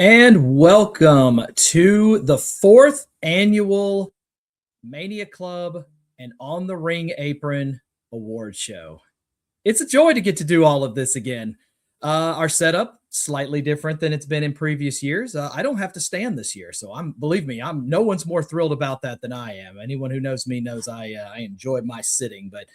And welcome to the fourth annual Mania Club and On the Ring Apron Award Show. It's a joy to get to do all of this again. Our setup slightly different than it's been in previous years. I don't have to stand this year, so believe me, I'm no one's more thrilled about that than I am. Anyone who knows me knows I enjoy my sitting. But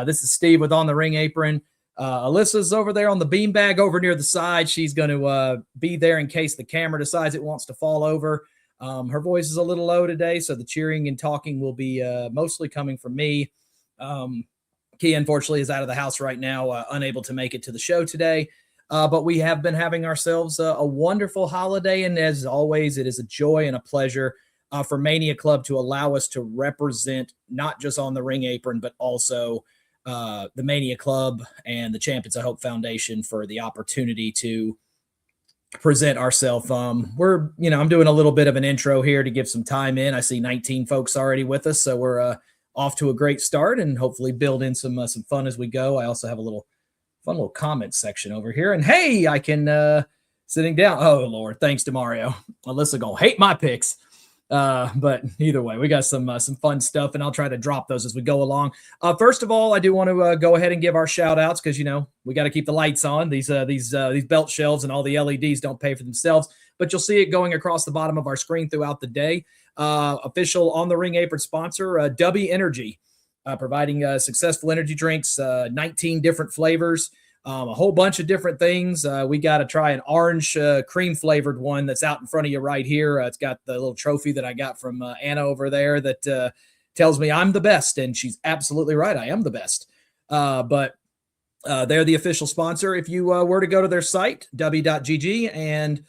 this is Steve with On the Ring Apron. Alyssa's over there on the beanbag over near the side. She's going to be there in case the camera decides it wants to fall over. Her voice is a little low today, so the cheering and talking will be mostly coming from me. Key, unfortunately, is out of the house right now, unable to make it to the show today. But we have been having ourselves a wonderful holiday, and as always, it is a joy and a pleasure for Mania Club to allow us to represent not just On the Ring Apron, but also the Mania Club and the Champions of Hope Foundation for the opportunity to present ourselves. I'm doing a little bit of an intro here to give some time in. I see 19 folks already with us, so we're off to a great start and hopefully build in some fun as we go. I also have a fun little comment section over here, and hey, I can sitting down. Oh Lord, thanks to Mario. Alyssa gonna hate my picks. But either way, we got some fun stuff, and I'll try to drop those as we go along. First of all, I do want to go ahead and give our shout outs because we got to keep the lights on. These belt shelves and all the LEDs don't pay for themselves, but you'll see it going across the bottom of our screen throughout the day. Official On the Ring Apron sponsor, W Energy, providing successful energy drinks, 19 different flavors. A whole bunch of different things. We got to try an orange cream flavored one that's out in front of you right here. It's got the little trophy that I got from Anna over there that tells me I'm the best, and she's absolutely right. I am the best. But they're the official sponsor. If you were to go to their site, w.gg, and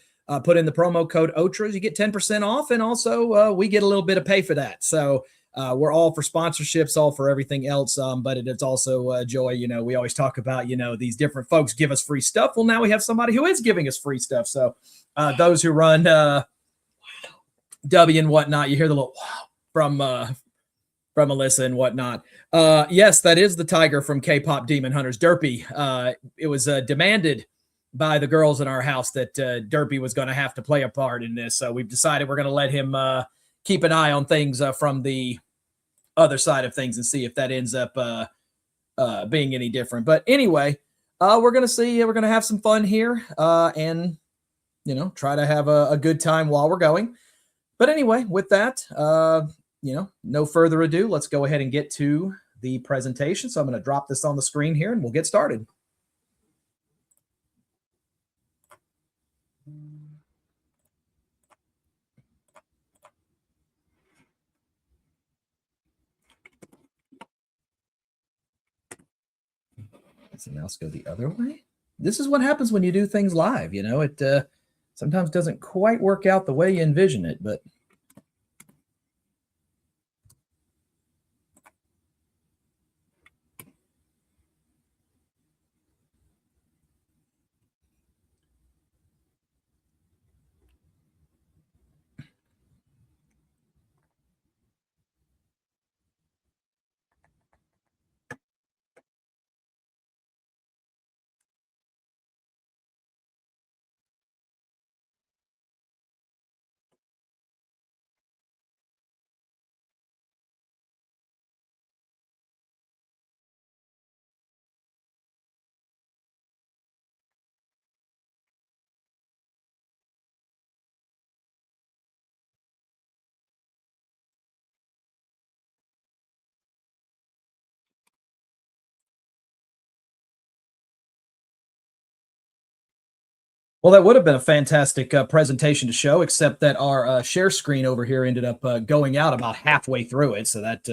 put in the promo code OTRAS, you get 10% off, and also we get a little bit of pay for that. So we're all for sponsorships, all for everything else, but it's also joy. We always talk about, these different folks give us free stuff. Well, now we have somebody who is giving us free stuff. So those who run W and whatnot, you hear the little wow from Alyssa and whatnot. Yes, that is the tiger from K-Pop Demon Hunters, Derpy. It was demanded by the girls in our house that Derpy was going to have to play a part in this. So we've decided we're going to let him keep an eye on things from the other side of things and see if that ends up being any different. But anyway, we're going to have some fun here and, try to have a good time while we're going. But anyway, with that, no further ado, let's go ahead and get to the presentation. So I'm going to drop this on the screen here and we'll get started. Does the mouse go the other way? This is what happens when you do things live. It sometimes doesn't quite work out the way you envision it, but well, that would have been a fantastic presentation to show, except that our share screen over here ended up going out about halfway through it. So that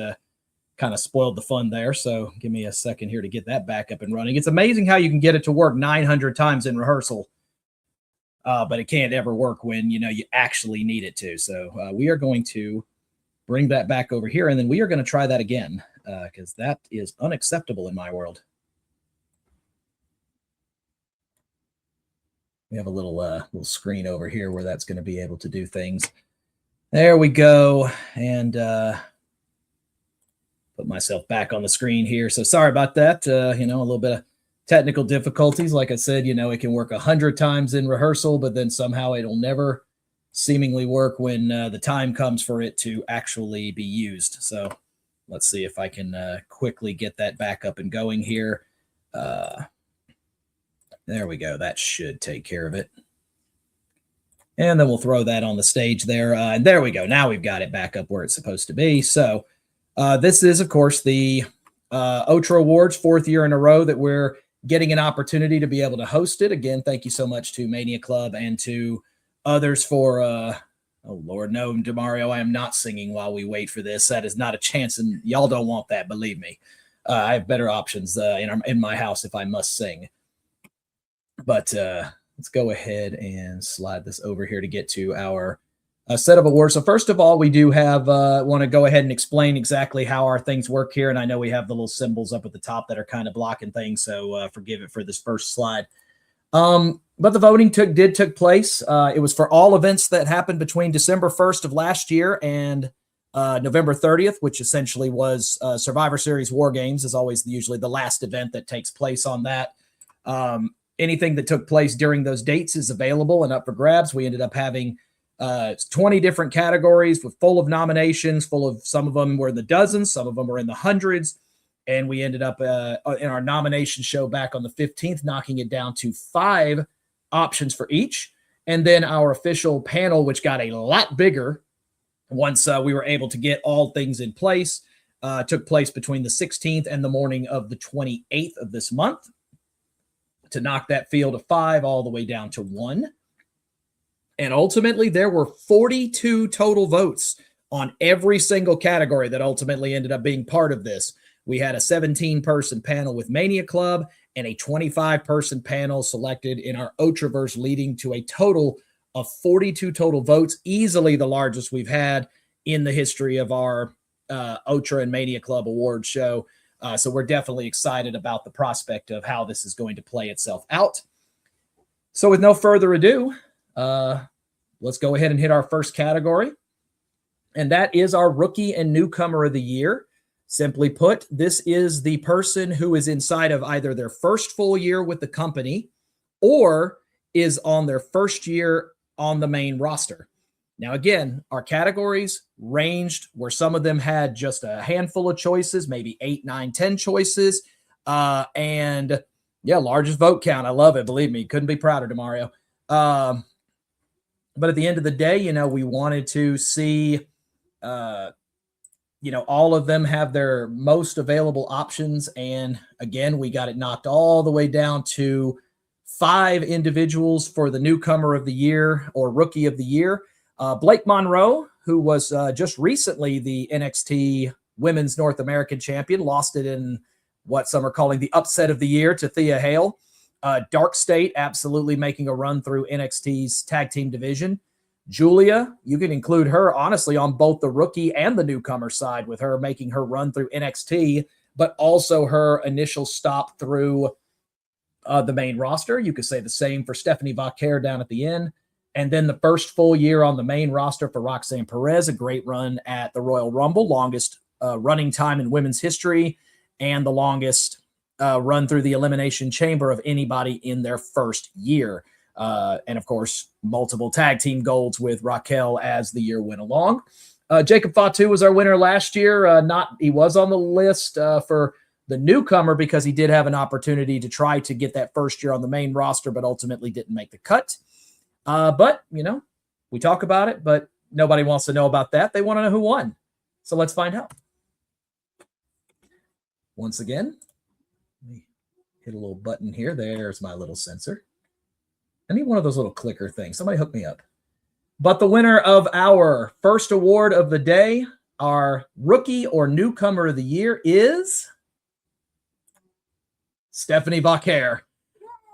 kind of spoiled the fun there. So give me a second here to get that back up and running. It's amazing how you can get it to work 900 times in rehearsal, but it can't ever work when, you actually need it to. So we are going to bring that back over here, and then we are going to try that again because that is unacceptable in my world. We have a little screen over here where that's going to be able to do things. There we go. And put myself back on the screen here. So sorry about that. A little bit of technical difficulties. Like I said, it can work 100 times in rehearsal, but then somehow it'll never seemingly work when the time comes for it to actually be used. So let's see if I can quickly get that back up and going here. There we go. That should take care of it. And then we'll throw that on the stage there. And there we go. Now we've got it back up where it's supposed to be. So this is, of course, the Otra Awards, 4th year in a row that we're getting an opportunity to be able to host it. Again, thank you so much to Mania Club and to others for, oh, Lord, no, DeMario, I am not singing while we wait for this. That is not a chance, and y'all don't want that, believe me. I have better options in my house if I must sing. But let's go ahead and slide this over here to get to our set of awards. So first of all, we do have, want to go ahead and explain exactly how our things work here. And I know we have the little symbols up at the top that are kind of blocking things, so forgive it for this first slide. But the voting took place. It was for all events that happened between December 1st of last year and November 30th, which essentially was Survivor Series War Games, is always usually the last event that takes place on that. Anything that took place during those dates is available and up for grabs. We ended up having 20 different categories full of nominations, some of them were in the dozens, some of them were in the hundreds. And we ended up in our nomination show back on the 15th, knocking it down to 5 options for each. And then our official panel, which got a lot bigger once we were able to get all things in place, took place between the 16th and the morning of the 28th of this month to knock that field of 5 all the way down to 1. And ultimately, there were 42 total votes on every single category that ultimately ended up being part of this. We had a 17-person panel with Mania Club and a 25-person panel selected in our Otraverse, leading to a total of 42 total votes, easily the largest we've had in the history of our Otra and Mania Club award show. So we're definitely excited about the prospect of how this is going to play itself out. So with no further ado, let's go ahead and hit our first category. And that is our Rookie and Newcomer of the Year. Simply put, this is the person who is inside of either their first full year with the company or is on their first year on the main roster. Now, again, our categories ranged where some of them had just a handful of choices, maybe 8, 9, 10 choices. And yeah, largest vote count. I love it. Believe me, couldn't be prouder, DeMario. But at the end of the day, we wanted to see, all of them have their most available options. And again, we got it knocked all the way down to 5 individuals for the Newcomer of the Year or Rookie of the Year. Blake Monroe, who was just recently the NXT Women's North American Champion, lost it in what some are calling the upset of the year to Thea Hale. Dark State absolutely making a run through NXT's tag team division. Julia, you can include her, honestly, on both the rookie and the newcomer side, with her making her run through NXT, but also her initial stop through the main roster. You could say the same for Stephanie Vaquer down at the end. And then the first full year on the main roster for Roxanne Perez, a great run at the Royal Rumble, longest running time in women's history, and the longest run through the Elimination Chamber of anybody in their first year. And of course, multiple tag team golds with Raquel as the year went along. Jacob Fatu was our winner last year. He was on the list for the newcomer because he did have an opportunity to try to get that first year on the main roster, but ultimately didn't make the cut. But, we talk about it, but nobody wants to know about that. They want to know who won. So let's find out. Once again, let me hit a little button here. There's my little sensor. I need one of those little clicker things. Somebody hook me up. But the winner of our first award of the day, our Rookie or Newcomer of the Year, is Stephanie Vaquer.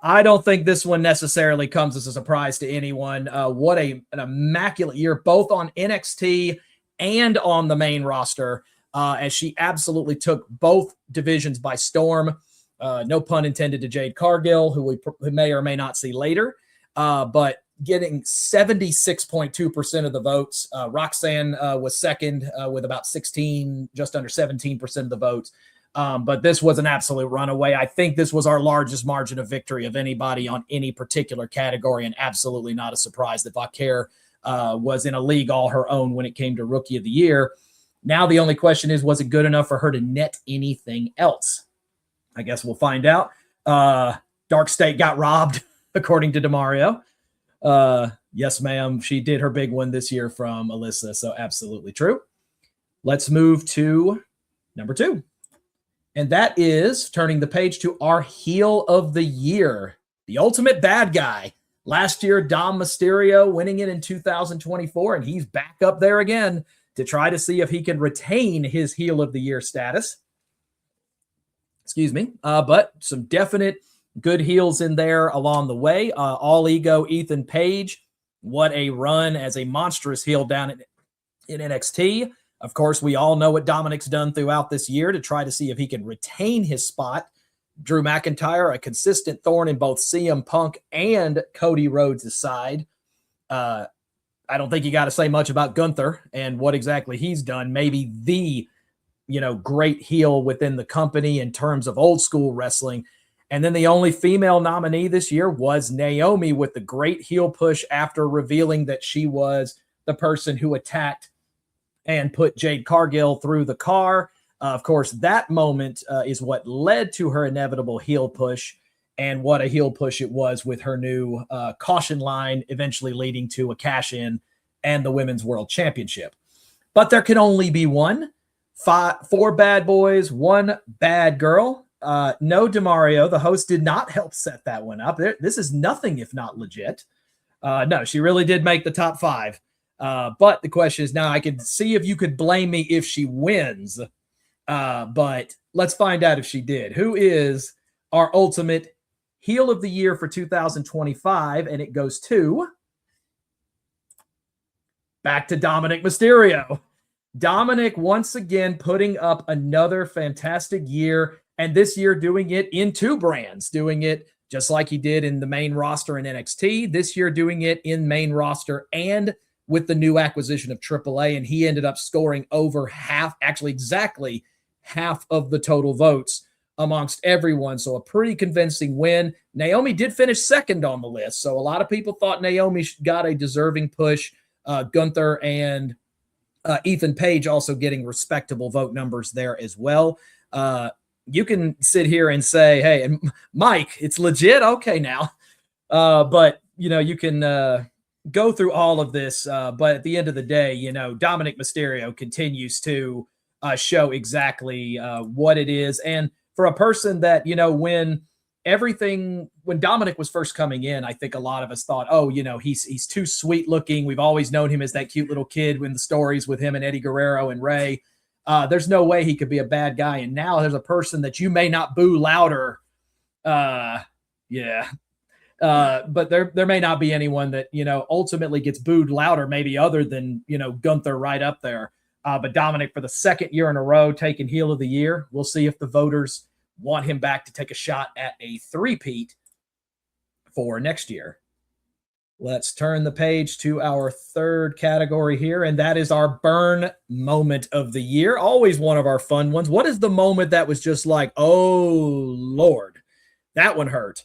I don't think this one necessarily comes as a surprise to anyone. What an immaculate year, both on NXT and on the main roster, as she absolutely took both divisions by storm. No pun intended to Jade Cargill, who we may or may not see later, but getting 76.2% of the votes. Roxanne was second with about 16, just under 17% of the votes. But this was an absolute runaway. I think this was our largest margin of victory of anybody on any particular category, and absolutely not a surprise that Vauquer was in a league all her own when it came to Rookie of the Year. Now the only question is, was it good enough for her to net anything else? I guess we'll find out. Dark State got robbed, according to DeMario. Yes, ma'am. She did her big one this year from Alyssa, so absolutely true. Let's move to number 2. And that is turning the page to our heel of the year, the ultimate bad guy. Last year, Dom Mysterio winning it in 2024, and he's back up there again to try to see if he can retain his heel of the year status. Excuse me. But some definite good heels in there along the way. All Ego Ethan Page. What a run as a monstrous heel down in NXT. Of course, we all know what Dominic's done throughout this year to try to see if he can retain his spot. Drew McIntyre, a consistent thorn in both CM Punk and Cody Rhodes' side. I don't think you got to say much about Gunther and what exactly he's done. Maybe the, great heel within the company in terms of old school wrestling. And then the only female nominee this year was Naomi with the great heel push after revealing that she was the person who attacked and put Jade Cargill through the car. Of course, that moment is what led to her inevitable heel push, and what a heel push it was with her new caution line, eventually leading to a cash-in and the Women's World Championship. But there can only be one. 4 bad boys, 1 bad girl. No, DeMario, the host, did not help set that one up. This is nothing if not legit. No, she really did make the top 5. But the question is now, I can see if you could blame me if she wins. But let's find out if she did. Who is our ultimate heel of the year for 2025? And it goes to back to Dominic Mysterio. Dominic once again putting up another fantastic year, and this year doing it in 2 brands, doing it just like he did in the main roster in NXT. This year doing it in main roster and with the new acquisition of AAA, and he ended up scoring over half, actually exactly half of the total votes amongst everyone. So a pretty convincing win. Naomi did finish second on the list, so a lot of people thought Naomi got a deserving push. Gunther and Ethan Page also getting respectable vote numbers there as well. You can sit here and say, hey, and Mike, it's legit. Okay, now. But, you can go through all of this. But at the end of the day, Dominic Mysterio continues to show exactly what it is. And for a person that, when Dominic was first coming in, I think a lot of us thought, oh, he's too sweet looking. We've always known him as that cute little kid when the stories with him and Eddie Guerrero and Ray. There's no way he could be a bad guy. And now there's a person that you may not boo louder. But there may not be anyone that, ultimately gets booed louder, maybe other than, Gunther right up there. But Dominic, for the second year in a row, taking heel of the year. We'll see if the voters want him back to take a shot at a 3-peat for next year. Let's turn the page to our 3rd category here, and that is our burn moment of the year. Always one of our fun ones. What is the moment that was just like, oh, Lord, that one hurt?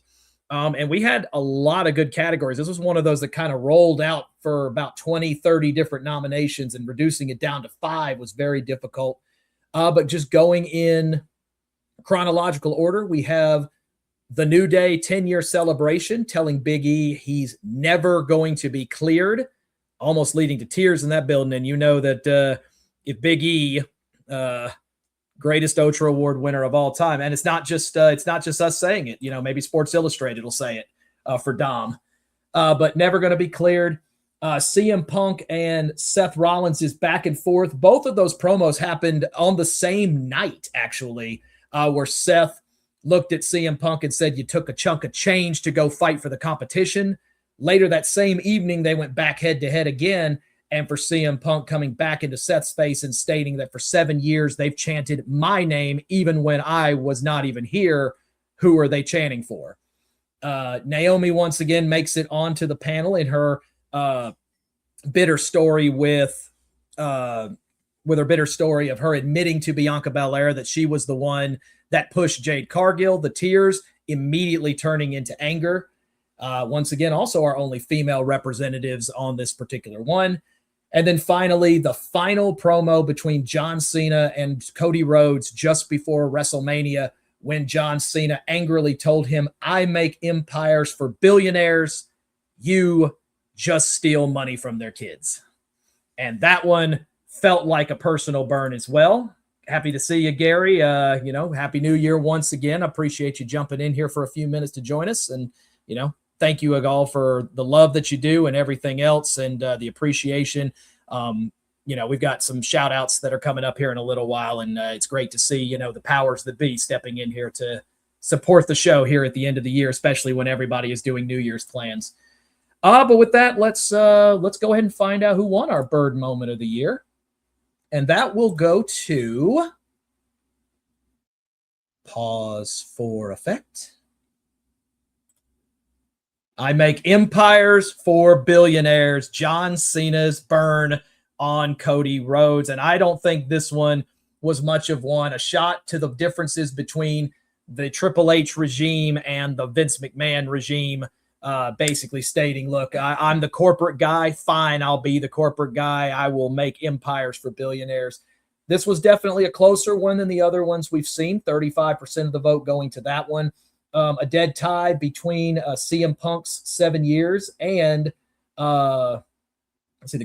And we had a lot of good categories. This was one of those that kind of rolled out for about 20, 30 different nominations, and reducing it down to 5 was very difficult. But just going in chronological order, we have the New Day 10-year celebration, telling Big E he's never going to be cleared, almost leading to tears in that building. And you know that if Big E, greatest Otra Award winner of all time, and it's not just us saying it, maybe Sports Illustrated will say it for Dom, but never going to be cleared. CM Punk and Seth Rollins is back and forth. Both of those promos happened on the same night, actually, where Seth looked at CM Punk and said, you took a chunk of change to go fight for the competition. Later that same evening, they went back head-to-head again, and for CM Punk coming back into Seth's face and stating that for 7 years they've chanted my name even when I was not even here. Who are they chanting for? Naomi once again makes it onto the panel in her bitter story with with her bitter story of her admitting to Bianca Belair that she was the one that pushed Jade Cargill, the tears immediately turning into anger. Once again, also our only female representatives on this particular one. And then finally, the final promo between John Cena and Cody Rhodes just before WrestleMania, when John Cena angrily told him, "I make empires for billionaires. You just steal money from their kids." And that one felt like a personal burn as well. Happy to see you, Gary. Happy New Year once again. I appreciate you jumping in here for a few minutes to join us. And, thank you all for the love that you do and everything else, and the appreciation. We've got some shout outs that are coming up here in a little while, and it's great to see, the powers that be stepping in here to support the show here at the end of the year, especially when everybody is doing New Year's plans. But with that, let's go ahead and find out who won our bird moment of the year. And that will go to, pause for effect, I make empires for billionaires, John Cena's burn on Cody Rhodes. And I don't think this one was much of one. A shot to the differences between the Triple H regime and the Vince McMahon regime, basically stating, look, I'm the corporate guy. Fine, I'll be the corporate guy. I will make empires for billionaires. This was definitely a closer one than the other ones we've seen. 35% of the vote going to that one. A dead tie between CM Punk's 7 years and the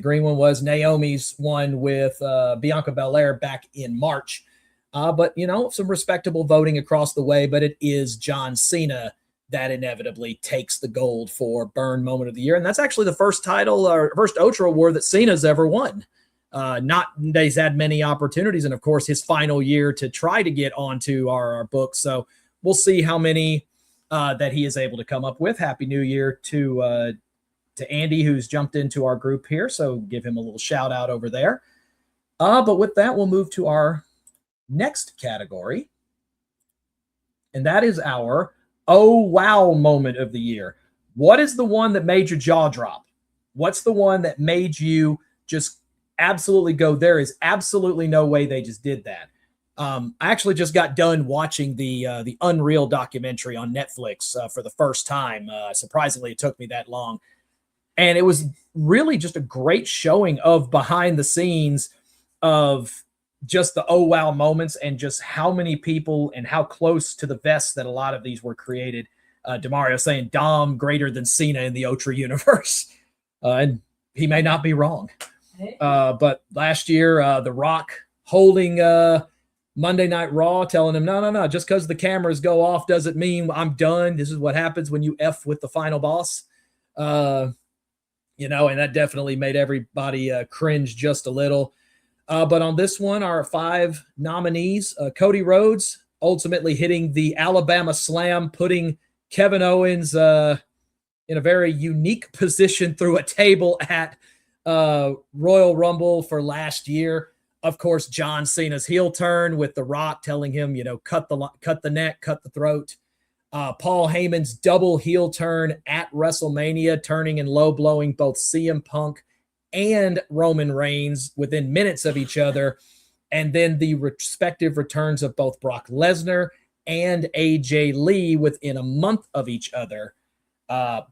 green one was Naomi's one with Bianca Belair back in March. But some respectable voting across the way, but it is John Cena that inevitably takes the gold for burn moment of the year. And that's actually the first title or first Ultra Award that Cena's ever won. Not that he's had many opportunities, and of course his final year to try to get onto our book. So we'll see how many that he is able to come up with. Happy New Year to Andy, who's jumped into our group here. So give him a little shout out over there. But with that, we'll move to our next category. And that is our oh wow moment of the year. What is the one that made your jaw drop? What's the one that made you just absolutely go, there is absolutely no way they just did that? I actually just got done watching the Unreal documentary on Netflix for the first time. Surprisingly, it took me that long. And it was really just a great showing of behind the scenes of just the oh wow moments and just how many people and how close to the vest that a lot of these were created. Demario saying Dom greater than Cena in the Ultra universe. And he may not be wrong. But last year, The Rock holding Monday Night Raw, telling him, no, just because the cameras go off doesn't mean I'm done. This is what happens when you F with the final boss. And that definitely made everybody cringe just a little. But on this one, our 5 nominees, Cody Rhodes ultimately hitting the Alabama Slam, putting Kevin Owens in a very unique position through a table at Royal Rumble for last year. Of course, John Cena's heel turn with The Rock telling him, cut the neck, cut the throat. Paul Heyman's double heel turn at WrestleMania, turning and low blowing both CM Punk and Roman Reigns within minutes of each other. And then the respective returns of both Brock Lesnar and AJ Lee within a month of each other.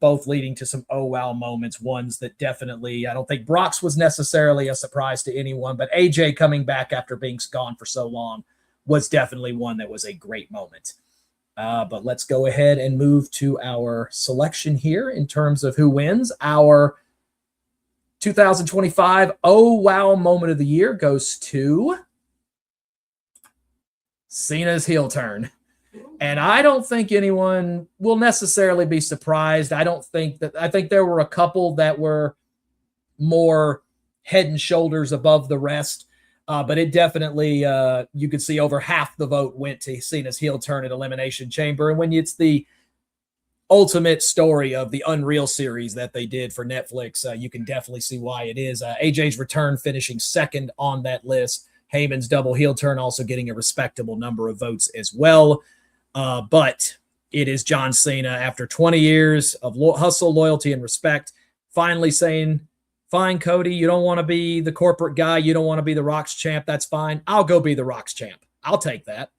Both leading to some oh wow moments, ones that definitely, I don't think Brock's was necessarily a surprise to anyone, but AJ coming back after being gone for so long was definitely one that was a great moment. But let's go ahead and move to our selection here in terms of who wins. Our 2025 oh wow moment of the year goes to Cena's heel turn. And I don't think anyone will necessarily be surprised. I think there were a couple that were more head and shoulders above the rest. But it definitely, you could see over half the vote went to Cena's heel turn at Elimination Chamber. And when it's the ultimate story of the Unreal series that they did for Netflix, you can definitely see why it is. AJ's return finishing second on that list. Heyman's double heel turn also getting a respectable number of votes as well. But it is John Cena, after 20 years of hustle, loyalty, and respect, finally fine, Cody. You don't want to be the corporate guy. You don't want to be the Rocks champ. That's fine. I'll go be the Rocks champ. I'll take that.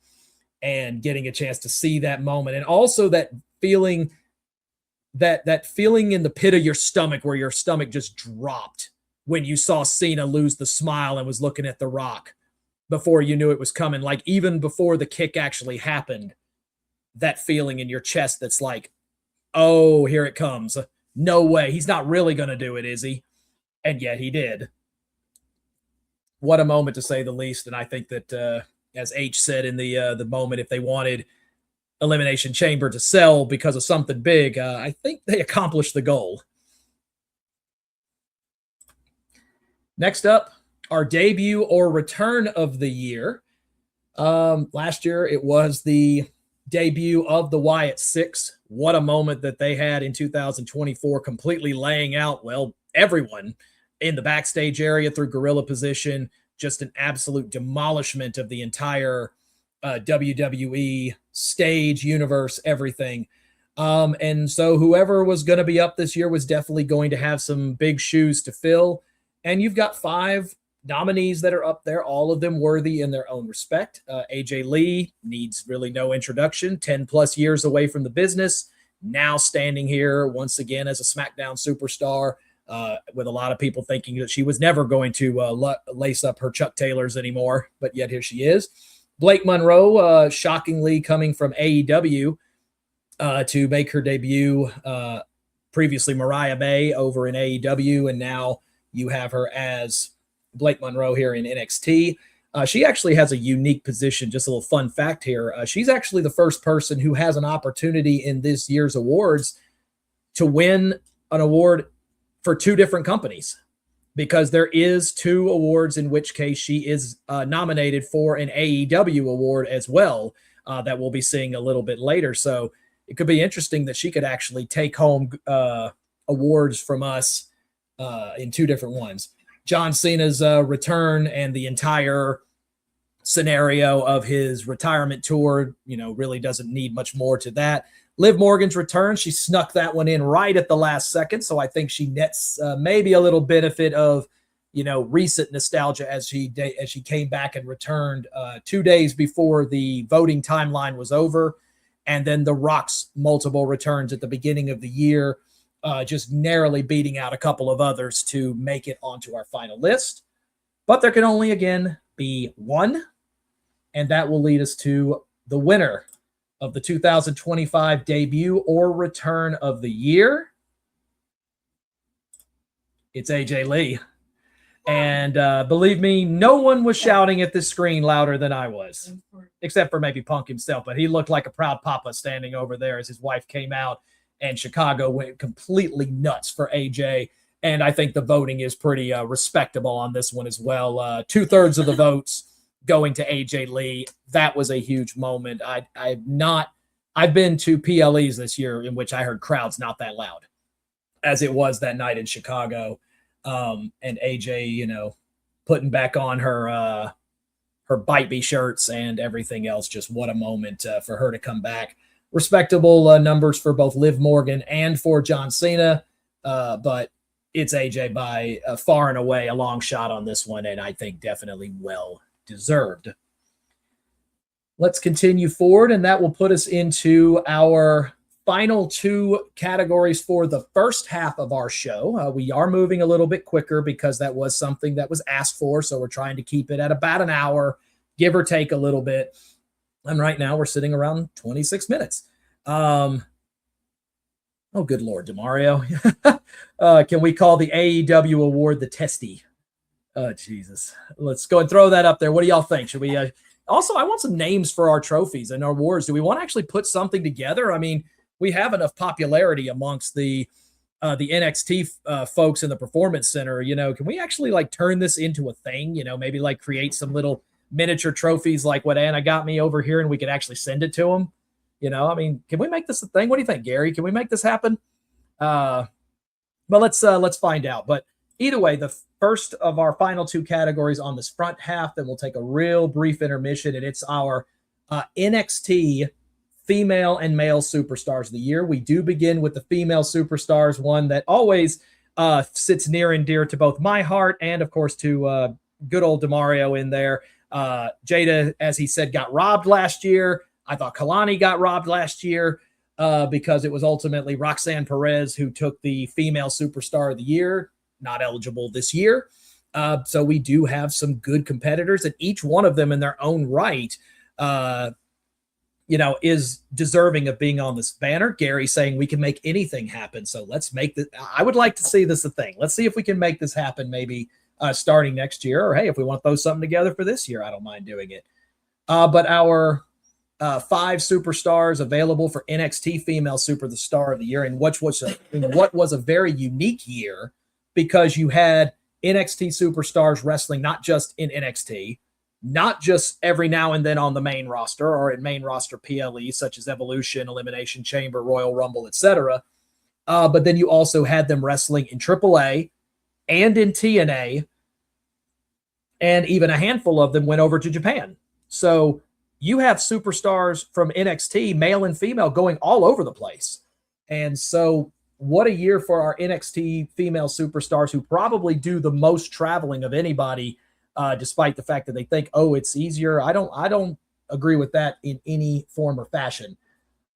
And getting a chance to see that moment. And also that feeling, that feeling in the pit of your stomach where your stomach just dropped when you saw Cena lose the smile and was looking at The Rock before you knew it was coming. Like even before the kick actually happened, that feeling in your chest that's like, oh, here it comes. No way. He's not really going to do it, is he? And yet he did. What a moment, to say the least. And I think that, as H said in the moment, if they wanted Elimination Chamber to sell because of something big, I think they accomplished the goal. Next up, our debut or return of the year. Last year, it was the debut of the Wyatt Six. What a moment that they had in 2024, completely laying out, well, everyone in the backstage area through gorilla position. Just an absolute demolishment of the entire WWE stage, universe, everything. And so whoever was going to be up this year was definitely going to have some big shoes to fill. And you've got 5 nominees that are up there, all of them worthy in their own respect. AJ Lee needs really no introduction, 10 plus years away from the business, now standing here once again as a SmackDown superstar, with a lot of people thinking that she was never going to lace up her Chuck Taylors anymore, but yet here she is. Blake Monroe, shockingly coming from AEW to make her debut, previously Mariah May over in AEW, and now you have her as Blake Monroe here in NXT. She actually has a unique position. Just a little fun fact here. She's actually the first person who has an opportunity in this year's awards to win an award for 2 different companies, because there is 2 awards in which case she is nominated for an AEW award as well, that we'll be seeing a little bit later. So it could be interesting that she could actually take home awards from us in 2 different ones. John Cena's return and the entire scenario of his retirement tour, really doesn't need much more to that. Liv Morgan's return, she snuck that one in right at the last second, so I think she nets maybe a little benefit of, recent nostalgia as she came back and returned 2 days before the voting timeline was over, and then The Rock's multiple returns at the beginning of the year, just narrowly beating out a couple of others to make it onto our final list. But there can only, again, be one, and that will lead us to the winner of the 2025 debut or return of the year. It's AJ Lee. And believe me, no one was shouting at this screen louder than I was, except for maybe Punk himself. But he looked like a proud papa standing over there as his wife came out, and Chicago went completely nuts for AJ. And I think the voting is pretty respectable on this one as well. 2/3 of the votes going to AJ Lee. That was a huge moment. I've been to PLEs this year in which I heard crowds not that loud as it was that night in Chicago. And AJ, putting back on her Bite Me shirts and everything else. Just what a moment for her to come back. Respectable numbers for both Liv Morgan and for John Cena. But it's AJ by far and away a long shot on this one, and I think definitely well deserved. Let's continue forward, and that will put us into our final 2 categories for the first half of our show. We are moving a little bit quicker because that was something that was asked for, so we're trying to keep it at about an hour, give or take a little bit. And right now we're sitting around 26 minutes. Oh, good Lord, DeMario. Can we call the AEW award the Testy? Oh, Jesus. Let's go and throw that up there. What do y'all think? Should we also, I want some names for our trophies and our awards. Do we want to actually put something together? I mean, we have enough popularity amongst the NXT folks in the Performance Center. Can we actually turn this into a thing? Maybe create some little miniature trophies like what Anna got me over here, and we could actually send it to them. Can we make this a thing? What do you think, Gary? Can we make this happen? But let's find out. But either way, the first of our final 2 categories on this front half, then we'll take a real brief intermission, and it's our NXT female and male superstars of the year. We do begin with the female superstars, one that always sits near and dear to both my heart and, of course, to good old DeMario in there. Jada, as he said, got robbed last year. I thought Kalani got robbed last year because it was ultimately Roxanne Perez who took the female superstar of the year, not eligible this year. So we do have some good competitors, and each one of them in their own right, is deserving of being on this banner. Gary saying we can make anything happen. So let's make this. I would like to see this a thing. Let's see if we can make this happen maybe starting next year, or hey, if we want to throw something together for this year, I don't mind doing it. But our 5 superstars available for NXT Female Superstar of the Year, in what was a very unique year, because you had NXT superstars wrestling not just in NXT, not just every now and then on the main roster or in main roster PLE, such as Evolution, Elimination Chamber, Royal Rumble, etc. But then you also had them wrestling in AAA and in TNA, and even a handful of them went over to Japan. So you have superstars from NXT, male and female, going all over the place. And so what a year for our NXT female superstars, who probably do the most traveling of anybody, despite the fact that they think, oh, it's easier. I don't agree with that in any form or fashion.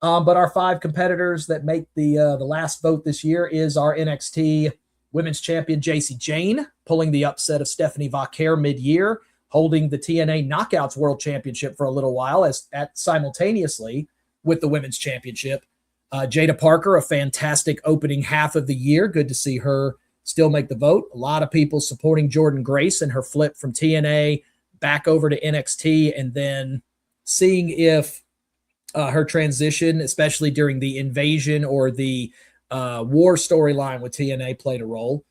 But our 5 competitors that make the last vote this year is our NXT Women's Champion Jacy Jayne, pulling the upset of Stephanie Vaquer mid-year, holding the TNA Knockouts World Championship for a little while simultaneously with the Women's Championship. Jada Parker, a fantastic opening half of the year. Good to see her still make the vote. A lot of people supporting Jordynne Grace and her flip from TNA back over to NXT, and then seeing if her transition, especially during the invasion or the war storyline with TNA, played a role.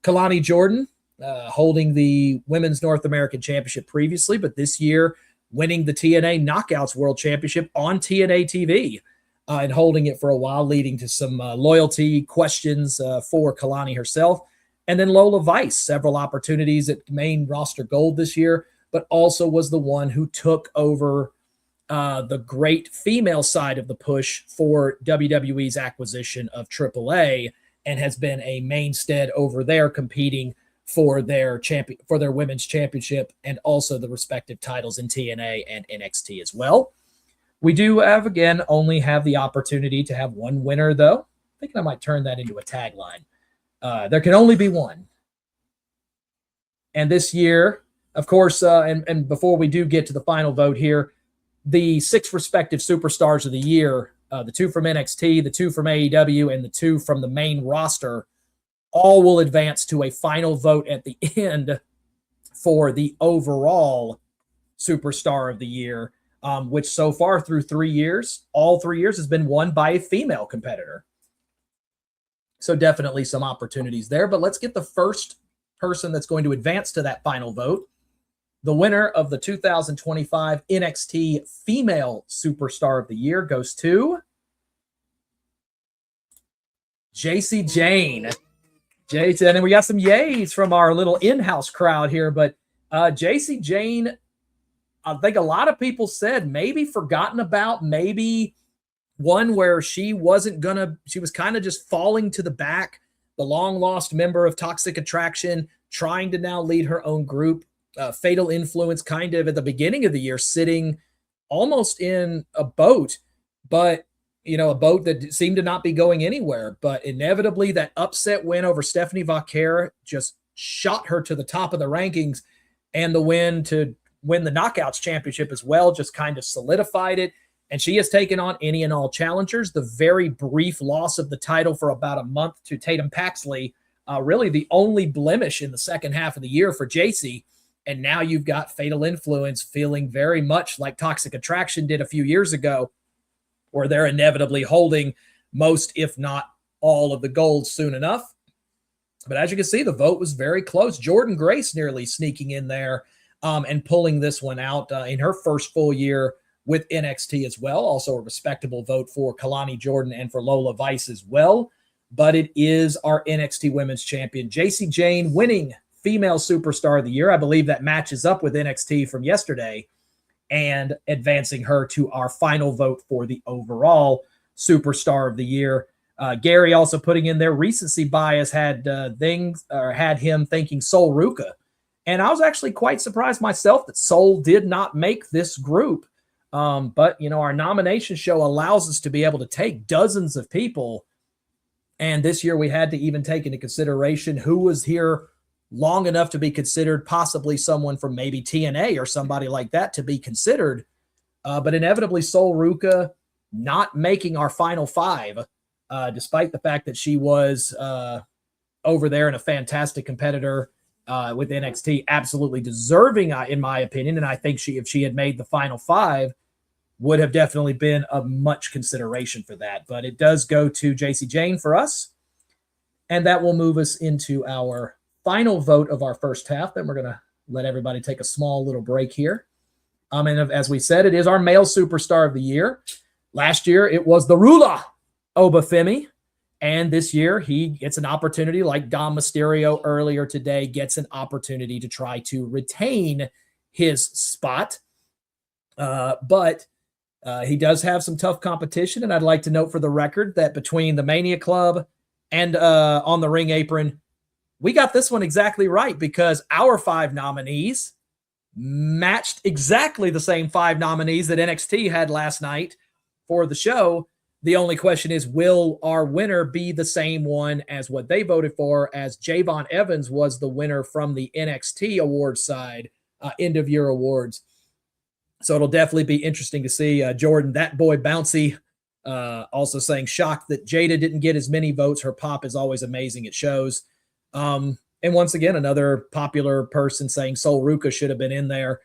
Kalani Jordan, holding the Women's North American Championship previously, but this year winning the TNA Knockouts World Championship on TNA TV. And holding it for a while, leading to some loyalty questions for Kalani herself. And then Lola Vice, several opportunities at main roster gold this year, but also was the one who took over the great female side of the push for WWE's acquisition of AAA, and has been a mainstay over there, competing for their women's championship and also the respective titles in TNA and NXT as well. We do only have the opportunity to have one winner, though. I think I might turn that into a tagline. There can only be one. And this year, of course, and before we do get to the final vote here, the 6 respective superstars of the year, the 2 from NXT, the 2 from AEW, and the 2 from the main roster, all will advance to a final vote at the end for the overall superstar of the year. Which so far through 3 years, all 3 years, has been won by a female competitor. So definitely some opportunities there. But let's get the first person that's going to advance to that final vote. The winner of the 2025 NXT Female Superstar of the Year goes to Jacy Jayne. Jason, and we got some yays from our little in-house crowd here. But Jacy Jayne, I think a lot of people said maybe forgotten about, maybe one where she was kind of just falling to the back, the long lost member of Toxic Attraction, trying to now lead her own group. Fatal Influence kind of at the beginning of the year, sitting almost in a boat, but a boat that seemed to not be going anywhere. But inevitably that upset win over Stephanie Vaquer just shot her to the top of the rankings, and the win to win the Knockouts Championship as well just kind of solidified it. And she has taken on any and all challengers. The very brief loss of the title for about a month to Tatum Paxley, really the only blemish in the second half of the year for Jacy. And now you've got Fatal Influence feeling very much like Toxic Attraction did a few years ago, where they're inevitably holding most, if not all, of the gold soon enough. But as you can see, the vote was very close. Jordynne Grace nearly sneaking in there and pulling this one out in her first full year with NXT as well. Also a respectable vote for Kalani Jordan and for Lola Vice as well. But it is our NXT Women's Champion, Jacy Jayne, winning Female Superstar of the Year. I believe that matches up with NXT from yesterday, and advancing her to our final vote for the overall Superstar of the Year. Gary also putting in their recency bias had had him thinking Sol Ruka. And I was actually quite surprised myself that Sol did not make this group. But, our nomination show allows us to be able to take dozens of people. And this year we had to even take into consideration who was here long enough to be considered, possibly someone from maybe TNA or somebody like that to be considered. But inevitably, Sol Ruka not making our final five, despite the fact that she was over there and a fantastic competitor with NXT, absolutely deserving, in my opinion. And I think if she had made the final five, would have definitely been a much consideration for that. But it does go to JC Jane for us. And that will move us into our final vote of our first half. Then we're going to let everybody take a small little break here. And as we said, it is our male superstar of the year. Last year, it was the Rula, Obafemi. And this year, he gets an opportunity, like Dom Mysterio earlier today, gets an opportunity to try to retain his spot. But he does have some tough competition. And I'd like to note for the record that between the Mania Club and On the Ring Apron, we got this one exactly right, because our five nominees matched exactly the same five nominees that NXT had last night for the show. The only question is, will our winner be the same one as what they voted for, as Javon Evans was the winner from the NXT awards side, end of year awards. So it'll definitely be interesting to see. Jordan, that boy Bouncy, also saying shocked that Jada didn't get as many votes. Her pop is always amazing at shows. And once again, another popular person saying Sol Ruka should have been in there.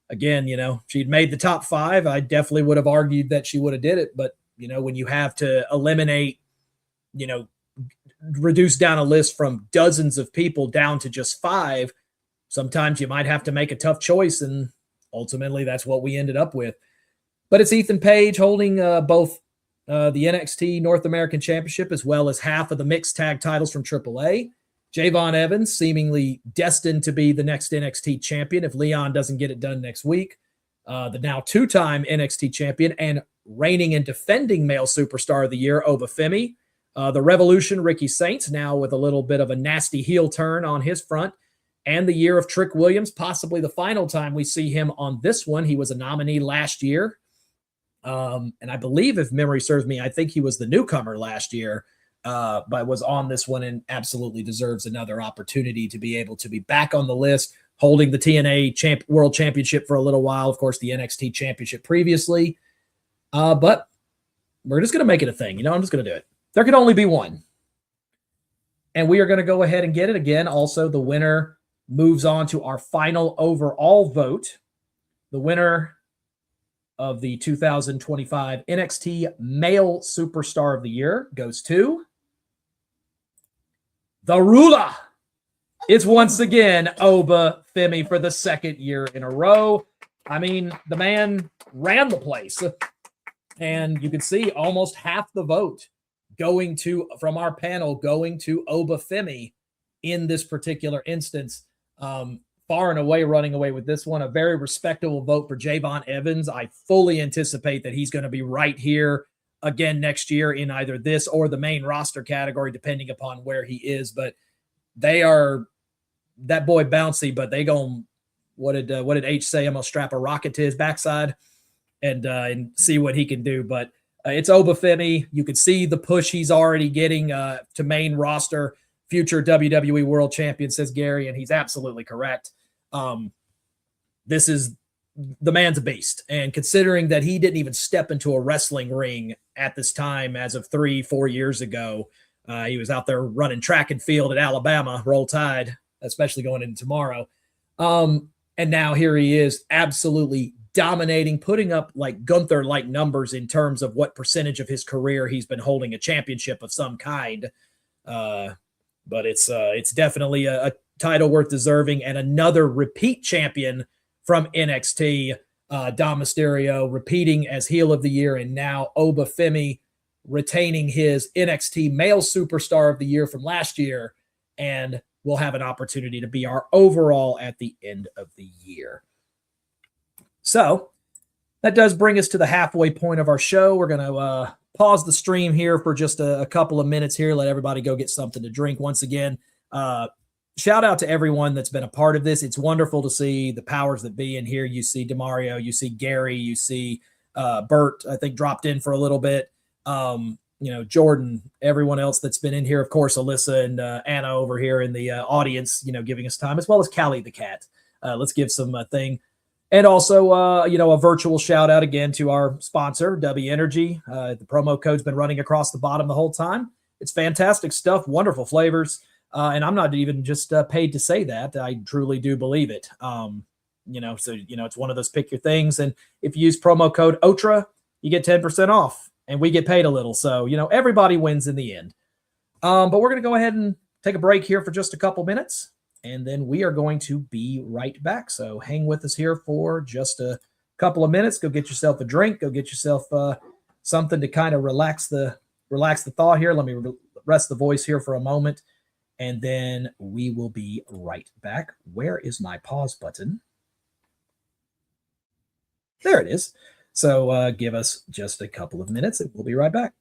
Again, she'd made the top five. I definitely would have argued that she would have did it. But, when you have to eliminate, reduce down a list from dozens of people down to just five, sometimes you might have to make a tough choice. And ultimately, that's what we ended up with. But it's Ethan Page holding both the NXT North American Championship as well as half of the mixed tag titles from AAA. Javon Evans seemingly destined to be the next NXT champion if Leon doesn't get it done next week. The now two-time NXT champion and reigning and defending male superstar of the year, Obafemi. The Revolution, Ricky Saints, now with a little bit of a nasty heel turn on his front. And the year of Trick Williams, possibly the final time we see him on this one. He was a nominee last year. And I believe, if memory serves me, I think he was the newcomer last year. But was on this one and absolutely deserves another opportunity to be able to be back on the list, holding the TNA World Championship for a little while. Of course, the NXT Championship previously. But we're just going to make it a thing. I'm just going to do it. There can only be one. And we are going to go ahead and get it again. Also, the winner moves on to our final overall vote. The winner of the 2025 NXT Male Superstar of the Year goes to the Rula. It's once again Obafemi for the second year in a row. I mean, the man ran the place. And you can see almost half the vote from our panel going to Obafemi in this particular instance. Far and away running away with this one. A very respectable vote for Javon Evans. I fully anticipate that he's going to be right here again next year in either this or the main roster category, depending upon where he is. But they are that boy Bouncy, but they going, what did H say? I'm going to strap a rocket to his backside and see what he can do. But it's Obafemi. You can see the push he's already getting to main roster, future WWE World Champion, says Gary, and he's absolutely correct. This is the man's a beast. And considering that he didn't even step into a wrestling ring at this time as of 3-4 years ago, he was out there running track and field at Alabama, Roll Tide, especially going into tomorrow. And now here he is absolutely dominating, putting up like Gunther-like numbers in terms of what percentage of his career he's been holding a championship of some kind. But it's definitely a title worth deserving, and another repeat champion from NXT, Dom Mysterio, repeating as heel of the year, and now Obafemi retaining his NXT Male Superstar of the Year from last year, and will have an opportunity to be our overall at the end of the year. So that does bring us to the halfway point of our show. We're going to pause the stream here for just a couple of minutes here. Let everybody go get something to drink. Once again, shout out to everyone that's been a part of this. It's wonderful to see the powers that be in here. You see Demario, you see Gary, you see Bert, I think dropped in for a little bit. Jordan, everyone else that's been in here, of course, Alyssa and Anna over here in the audience, giving us time, as well as Callie the cat. Let's give some thing. And also, a virtual shout out again to our sponsor, W Energy. The promo code's been running across the bottom the whole time. It's fantastic stuff, wonderful flavors. And I'm not even just paid to say that. I truly do believe it. It's one of those pick your things. And if you use promo code OTRA, you get 10% off and we get paid a little. So, everybody wins in the end. But we're going to go ahead and take a break here for just a couple minutes. And then we are going to be right back. So hang with us here for just a couple of minutes. Go get yourself a drink. Go get yourself something to kind of relax the thought here. Let me rest the voice here for a moment. And then we will be right back. Where is my pause button? There it is. So give us just a couple of minutes and we'll be right back.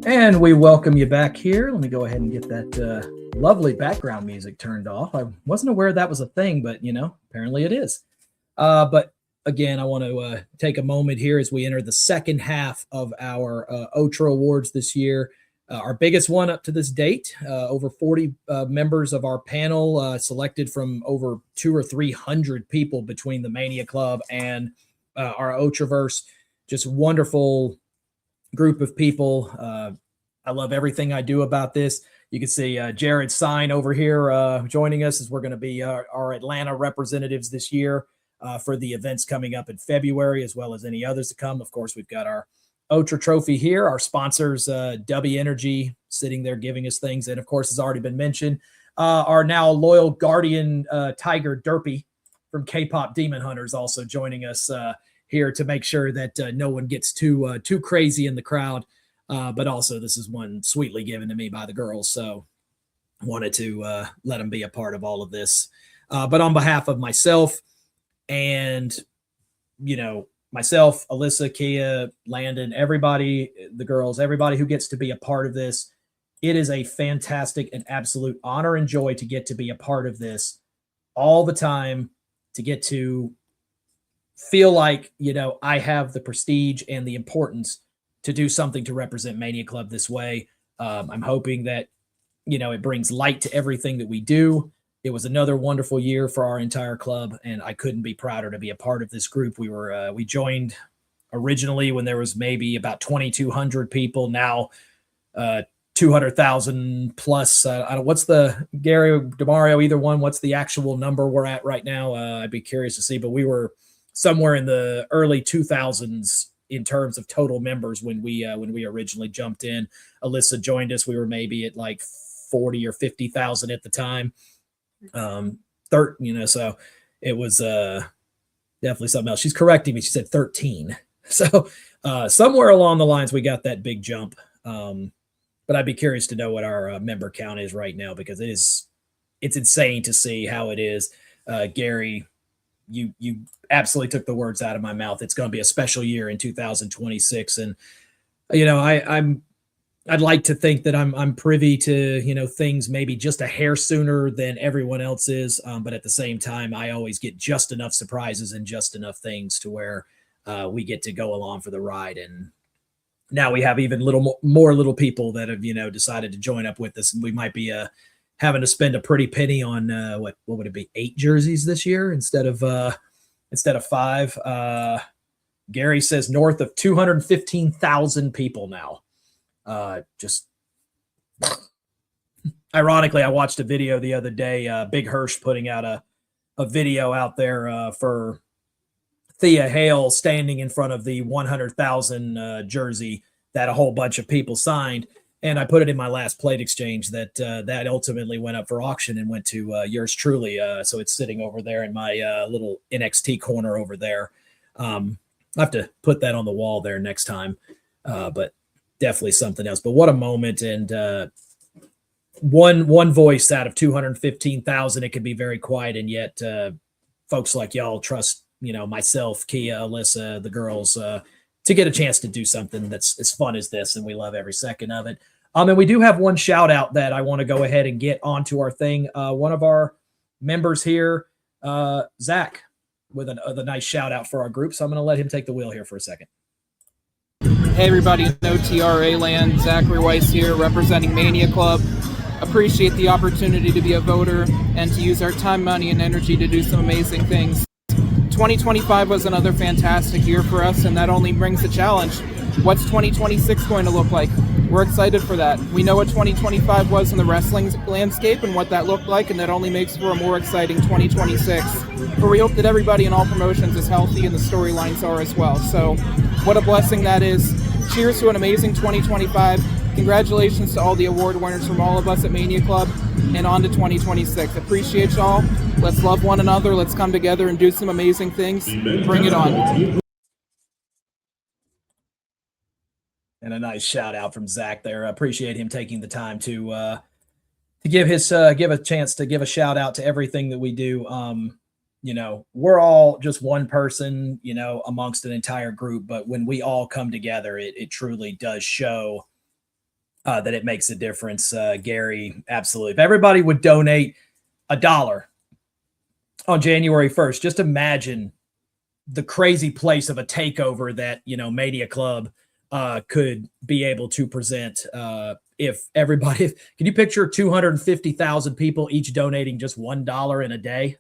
And we welcome you back here. Let me go ahead and get that lovely background music turned off. I wasn't aware that was a thing, but apparently it is. But again, I want to take a moment here as we enter the second half of our OTRA Awards this year. Our biggest one up to this date, over 40 members of our panel selected from over 200 or 300 people between the Mania Club and our OTRAverse. Just wonderful group of people. I love everything I do about this. You can see Jared's sign over here joining us as we're going to be our Atlanta representatives this year for the events coming up in February, as well as any others to come. Of course, we've got our OTRA trophy here, our sponsors, W Energy, sitting there giving us things. And of course, has already been mentioned, our now loyal guardian Tiger Derpy from K-Pop Demon Hunters also joining us here to make sure that no one gets too crazy in the crowd. But also, this is one sweetly given to me by the girls, so I wanted to let them be a part of all of this. But on behalf of myself and, myself, Alyssa, Kia, Landon, everybody, the girls, everybody who gets to be a part of this, it is a fantastic and absolute honor and joy to get to be a part of this all the time, to get to feel like, I have the prestige and the importance to do something to represent Mania Club this way. I'm hoping that, it brings light to everything that we do. It was another wonderful year for our entire club, and I couldn't be prouder to be a part of this group. We joined originally when there was maybe about 2,200 people. Now, 200,000 plus. I don't. What's the Gary DeMario? Either one. What's the actual number we're at right now? I'd be curious to see. But we were somewhere in the early 2000s in terms of total members when we originally jumped in. Alyssa joined us. We were maybe at like 40 or 50,000 at the time. So it was definitely something else. She's correcting me. She said 13. So somewhere along the lines we got that big jump. But I'd be curious to know what our member count is right now, because it's insane to see how it is. Gary, you absolutely took the words out of my mouth. It's going to be a special year in 2026, and I'd like to think that I'm privy to things maybe just a hair sooner than everyone else is, but at the same time, I always get just enough surprises and just enough things to where we get to go along for the ride. And now we have even more little people that have decided to join up with us, and we might be having to spend a pretty penny on what would it be, 8 jerseys this year instead of 5. Gary says north of 215,000 people now. Just ironically, I watched a video the other day, Big Hirsch putting out a video out there for Thea Hale standing in front of the 100,000 jersey that a whole bunch of people signed. And I put it in my last plate exchange that ultimately went up for auction and went to yours truly. So it's sitting over there in my little NXT corner over there. I'll have to put that on the wall there next time. But definitely something else. But what a moment. And one voice out of 215,000, it can be very quiet. And yet folks like y'all trust, myself, Kia, Alyssa, the girls, to get a chance to do something that's as fun as this. And we love every second of it. And we do have one shout out that I want to go ahead and get onto our thing. One of our members here, Zach, with a nice shout out for our group. So I'm going to let him take the wheel here for a second. Hey everybody, in OTRA land, Zachary Weiss here, representing Mania Club. Appreciate the opportunity to be a voter and to use our time, money, and energy to do some amazing things. 2025 was another fantastic year for us, and that only brings a challenge. What's 2026 going to look like? We're excited for that. We know what 2025 was in the wrestling landscape and what that looked like, and that only makes for a more exciting 2026. But we hope that everybody in all promotions is healthy and the storylines are as well. So what a blessing that is. Cheers to an amazing 2025. Congratulations to all the award winners from all of us at Mania Club, and on to 2026. Appreciate y'all. Let's love one another. Let's come together and do some amazing things. Bring it on. And a nice shout out from Zach there. I appreciate him taking the time to give a chance to give a shout out to everything that we do. We're all just one person, amongst an entire group, but when we all come together, it truly does show that it makes a difference, Gary. Absolutely. If everybody would donate $1 on January 1st, just imagine the crazy place of a takeover that, Mania Club could be able to present. If everybody, can you picture 250,000 people each donating just $1 in a day?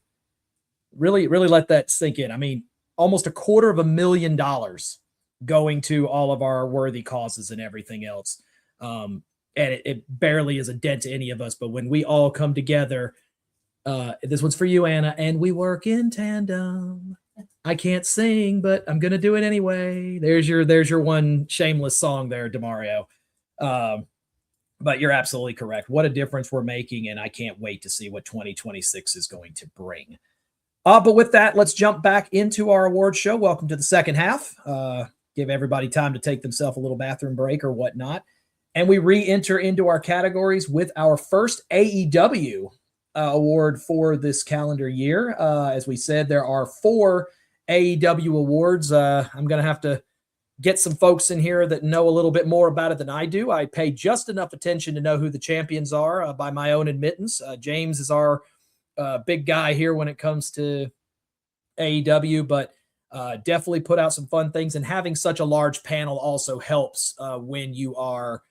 Really, really let that sink in. I mean, almost $250,000 going to all of our worthy causes and everything else. And it barely is a dent to any of us. But when we all come together, this one's for you, Anna, and we work in tandem. I can't sing, but I'm gonna do it anyway. There's your one shameless song there, Demario. But you're absolutely correct. What a difference we're making, and I can't wait to see what 2026 is going to bring. But with that, let's jump back into our award show. Welcome to the second half. Give everybody time to take themselves a little bathroom break or whatnot. And we re-enter into our categories with our first AEW award for this calendar year. As we said, there are 4 AEW awards. I'm going to have to get some folks in here that know a little bit more about it than I do. I pay just enough attention to know who the champions are by my own admittance. James is our big guy here when it comes to AEW, but definitely put out some fun things. And having such a large panel also helps when you are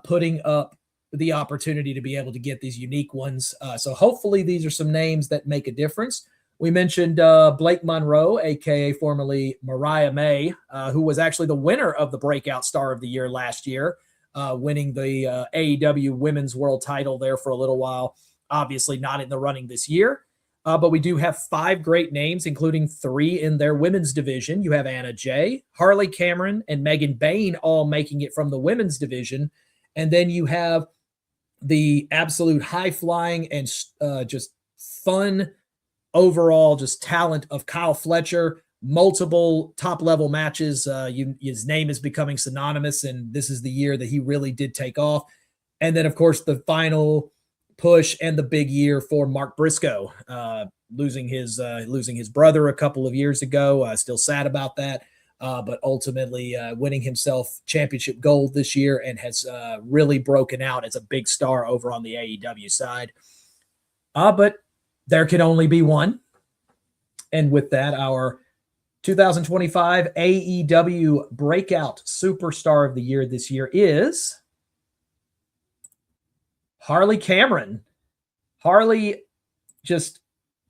putting up the opportunity to be able to get these unique ones. So hopefully these are some names that make a difference. We mentioned Blake Monroe, aka formerly Mariah May, who was actually the winner of the Breakout Star of the Year last year, winning the AEW Women's World title there for a little while. Obviously not in the running this year, but we do have 5 great names, including 3 in their women's division. You have Anna Jay, Harley Cameron, and Megan Bayne all making it from the women's division. And then you have the absolute high-flying and just fun overall just talent of Kyle Fletcher, multiple top-level matches. His name is becoming synonymous, and this is the year that he really did take off. And then, of course, the final push and the big year for Mark Briscoe, losing his brother a couple of years ago. Still sad about that, but ultimately winning himself championship gold this year and has really broken out as a big star over on the AEW side. But there can only be one. And with that, our 2025 AEW Breakout Superstar of the Year this year is Harley Cameron. Harley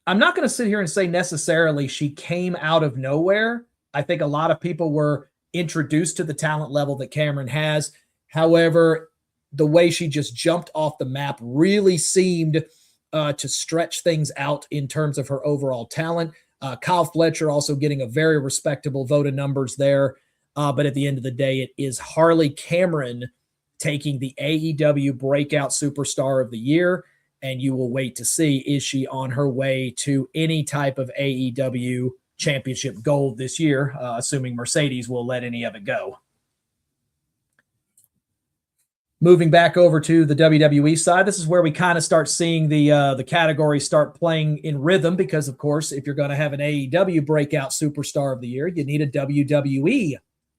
I'm not going to sit here and say necessarily she came out of nowhere. I think a lot of people were introduced to the talent level that Cameron has. However, the way she just jumped off the map really seemed to stretch things out in terms of her overall talent. Kyle Fletcher also getting a very respectable vote of numbers there. But at the end of the day, it is Harley Cameron taking the AEW Breakout Superstar of the Year. And you will wait to see, is she on her way to any type of AEW championship gold this year, assuming Mercedes will let any of it go. Moving back over to the WWE side, this is where we kind of start seeing the categories start playing in rhythm because, of course, if you're going to have an AEW Breakout Superstar of the Year, you need a WWE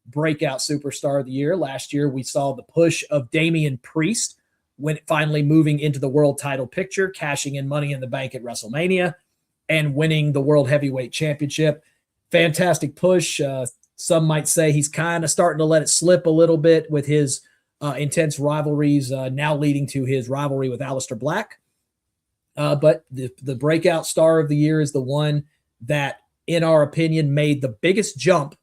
Breakout Superstar of the Year. Last year, we saw the push of Damian Priest when finally moving into the world title picture, cashing in Money in the Bank at WrestleMania, and winning the World Heavyweight Championship. Fantastic push. Some might say he's kind of starting to let it slip a little bit with his intense rivalries, now leading to his rivalry with Aleister Black. But the Breakout Star of the Year is the one that, in our opinion, made the biggest jump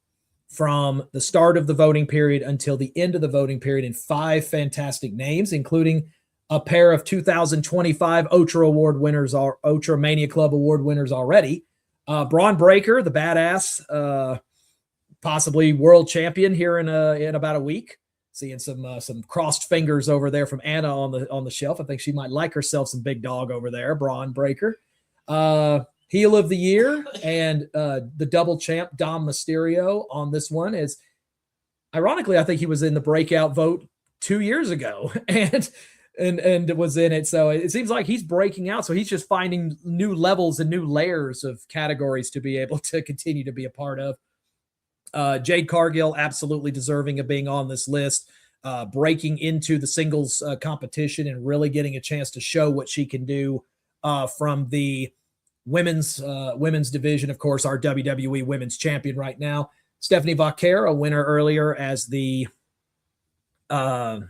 from the start of the voting period until the end of the voting period in 5 fantastic names, including a pair of 2025 Ultra Mania Club Award winners already. Braun Breaker, the badass, possibly world champion here in about a week. Seeing some crossed fingers over there from Anna on the shelf. I think she might like herself some big dog over there, Braun Breaker. Heel of the Year and the double champ Dom Mysterio on this one is, ironically, I think he was in the breakout vote 2 years ago and was in it. So it seems like he's breaking out. So he's just finding new levels and new layers of categories to be able to continue to be a part of. Jade Cargill, absolutely deserving of being on this list. breaking into the singles competition and really getting a chance to show what she can do from the women's division. Of course, our WWE Women's Champion right now, Stephanie Vaquera, a winner earlier as the, just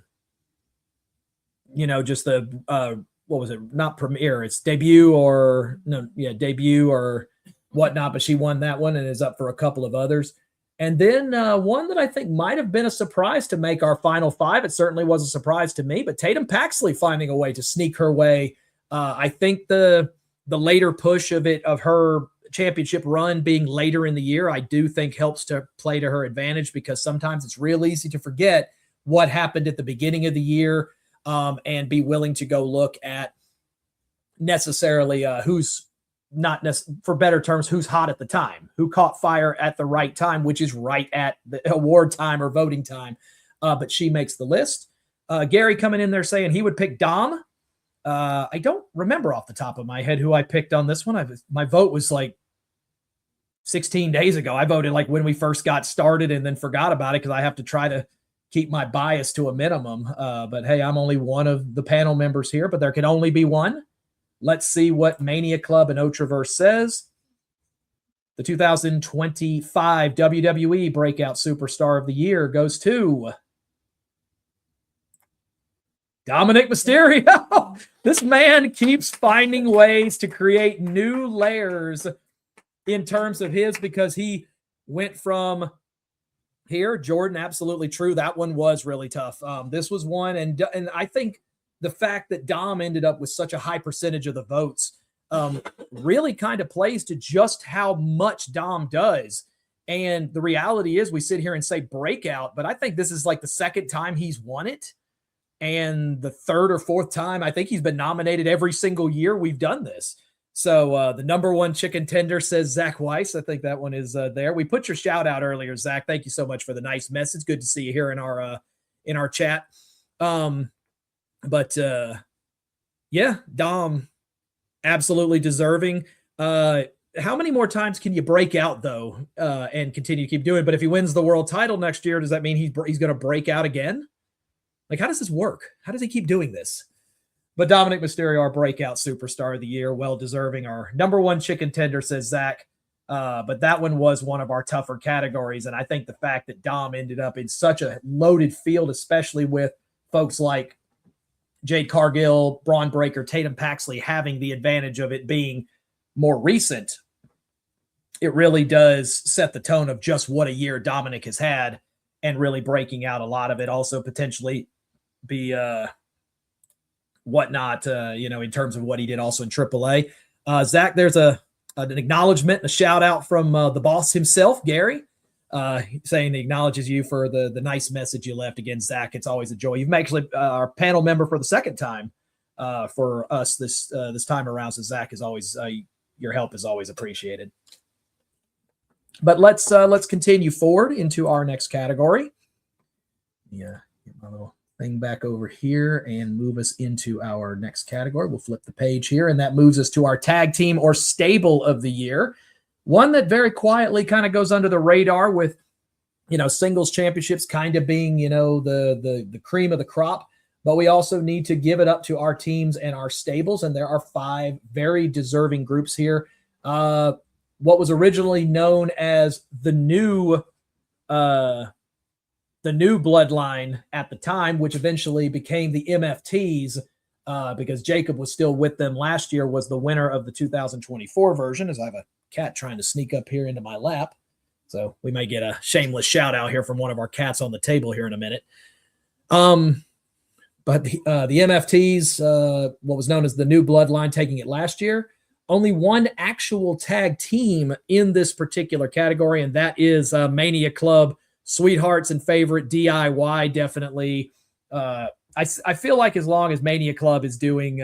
the what was it? Not premiere, it's debut or whatnot. But she won that one and is up for a couple of others. And then one that I think might have been a surprise to make our final five. It certainly was a surprise to me, but Tatum Paxley finding a way to sneak her way. I think the later push of her championship run being later in the year, I do think helps to play to her advantage, because sometimes it's real easy to forget what happened at the beginning of the year and be willing to go look at necessarily who's not for better terms, who's hot at the time, who caught fire at the right time, which is right at the award time or voting time. But she makes the list. Gary coming in there saying he would pick Dom. I don't remember off the top of my head who I picked on this one. My vote was like 16 days ago. I voted like when we first got started and then forgot about it because I have to try to keep my bias to a minimum. But hey, I'm only one of the panel members here, but there can only be one. Let's see what Mania Club and Otraverse says. The 2025 WWE Breakout Superstar of the Year goes to Dominic Mysterio. This man keeps finding ways to create new layers in terms of because he went from here. Jordan, absolutely true. That one was really tough. This was one, and I think the fact that Dom ended up with such a high percentage of the votes really kind of plays to just how much Dom does. And the reality is we sit here and say breakout, but I think this is like the second time he's won it. And the third or fourth time, I think he's been nominated every single year we've done this. So the number one chicken tender, says Zach Weiss. I think that one is there. We put your shout out earlier, Zach. Thank you so much for the nice message. Good to see you here in our chat. But yeah, Dom, absolutely deserving. How many more times can you break out though, and continue to keep doing it? But if he wins the world title next year, does that mean he's going to break out again? Like, how does this work? How does he keep doing this? But Dominic Mysterio, our breakout superstar of the year, well deserving. Our number one chicken tender, says Zach. But that one was one of our tougher categories. And I think the fact that Dom ended up in such a loaded field, especially with folks like Jade Cargill, Braun Breaker, Tatum Paxley having the advantage of it being more recent, it really does set the tone of just what a year Dominic has had, and really breaking out a lot of it. Also potentially be whatnot, in terms of what he did also in AAA. Zach, there's an acknowledgement, a shout out from the boss himself, Gary, saying he acknowledges you for the nice message you left. Again, Zach, it's always a joy. You've actually our panel member for the second time for us this time around. So Zach, is always your help is always appreciated. But let's continue forward into our next category. Yeah, get my little thing back over here and move us into our next category. We'll flip the page here, and that moves us to our tag team or stable of the year. One that very quietly kind of goes under the radar with, singles championships kind of being, the cream of the crop. But we also need to give it up to our teams and our stables. And there are 5 very deserving groups here. What was originally known as the new bloodline at the time, which eventually became the MFTs, because Jacob was still with them last year, was the winner of the 2024 version. As I have a cat trying to sneak up here into my lap, so we may get a shameless shout out here from one of our cats on the table here in a minute. But the MFTs, what was known as the new bloodline, taking it last year. Only one actual tag team in this particular category, and that is Mania Club, sweethearts and favorite DIY. Definitely, I feel like as long as Mania Club is doing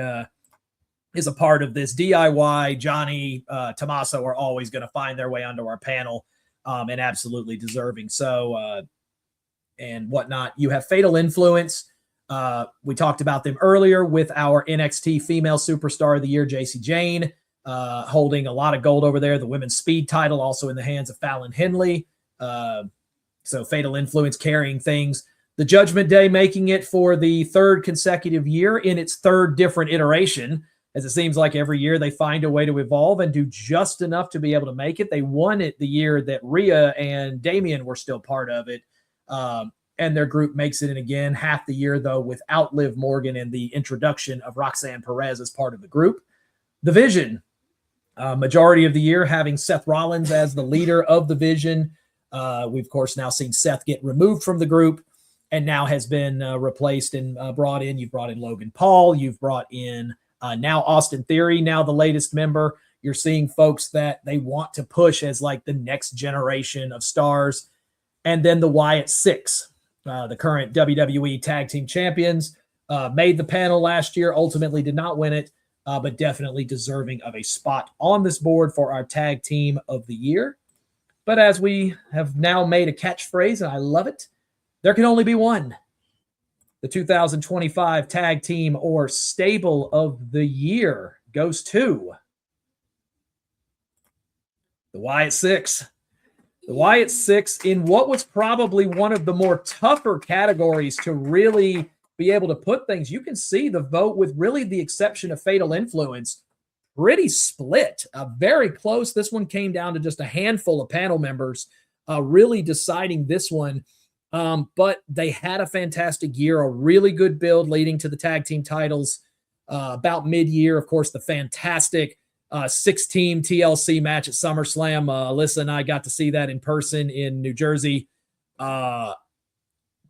is a part of this, DIY, Johnny, Tommaso are always going to find their way onto our panel, and absolutely deserving. So, and whatnot. You have Fatal Influence. We talked about them earlier with our NXT Female Superstar of the Year, JC Jane. Holding a lot of gold over there. The women's speed title also in the hands of Fallon Henley. So Fatal Influence carrying things. The Judgment Day making it for the third consecutive year in its third different iteration, as it seems like every year they find a way to evolve and do just enough to be able to make it. They won it the year that Rhea and Damian were still part of it, and their group makes it in again half the year, though, without Liv Morgan and the introduction of Roxanne Perez as part of the group. The Vision, majority of the year having Seth Rollins as the leader of the Vision. We've, of course, now seen Seth get removed from the group and now has been replaced and brought in. You've brought in Logan Paul. You've brought in now Austin Theory, now the latest member. You're seeing folks that they want to push as like the next generation of stars. And then the Wyatt Six, the current WWE Tag Team Champions, made the panel last year, ultimately did not win it, but definitely deserving of a spot on this board for our Tag Team of the Year. But as we have now made a catchphrase, and I love it, there can only be one. The 2025 Tag Team or Stable of the Year goes to the Wyatt Six. The Wyatt Six in what was probably one of the more tougher categories to really be able to put things. You can see the vote, with really the exception of Fatal Influence, pretty split, very close. This one came down to just a handful of panel members really deciding this one. But they had a fantastic year, a really good build leading to the tag team titles about mid-year. Of course, the fantastic 6-team TLC match at SummerSlam. Alyssa and I got to see that in person in New Jersey. I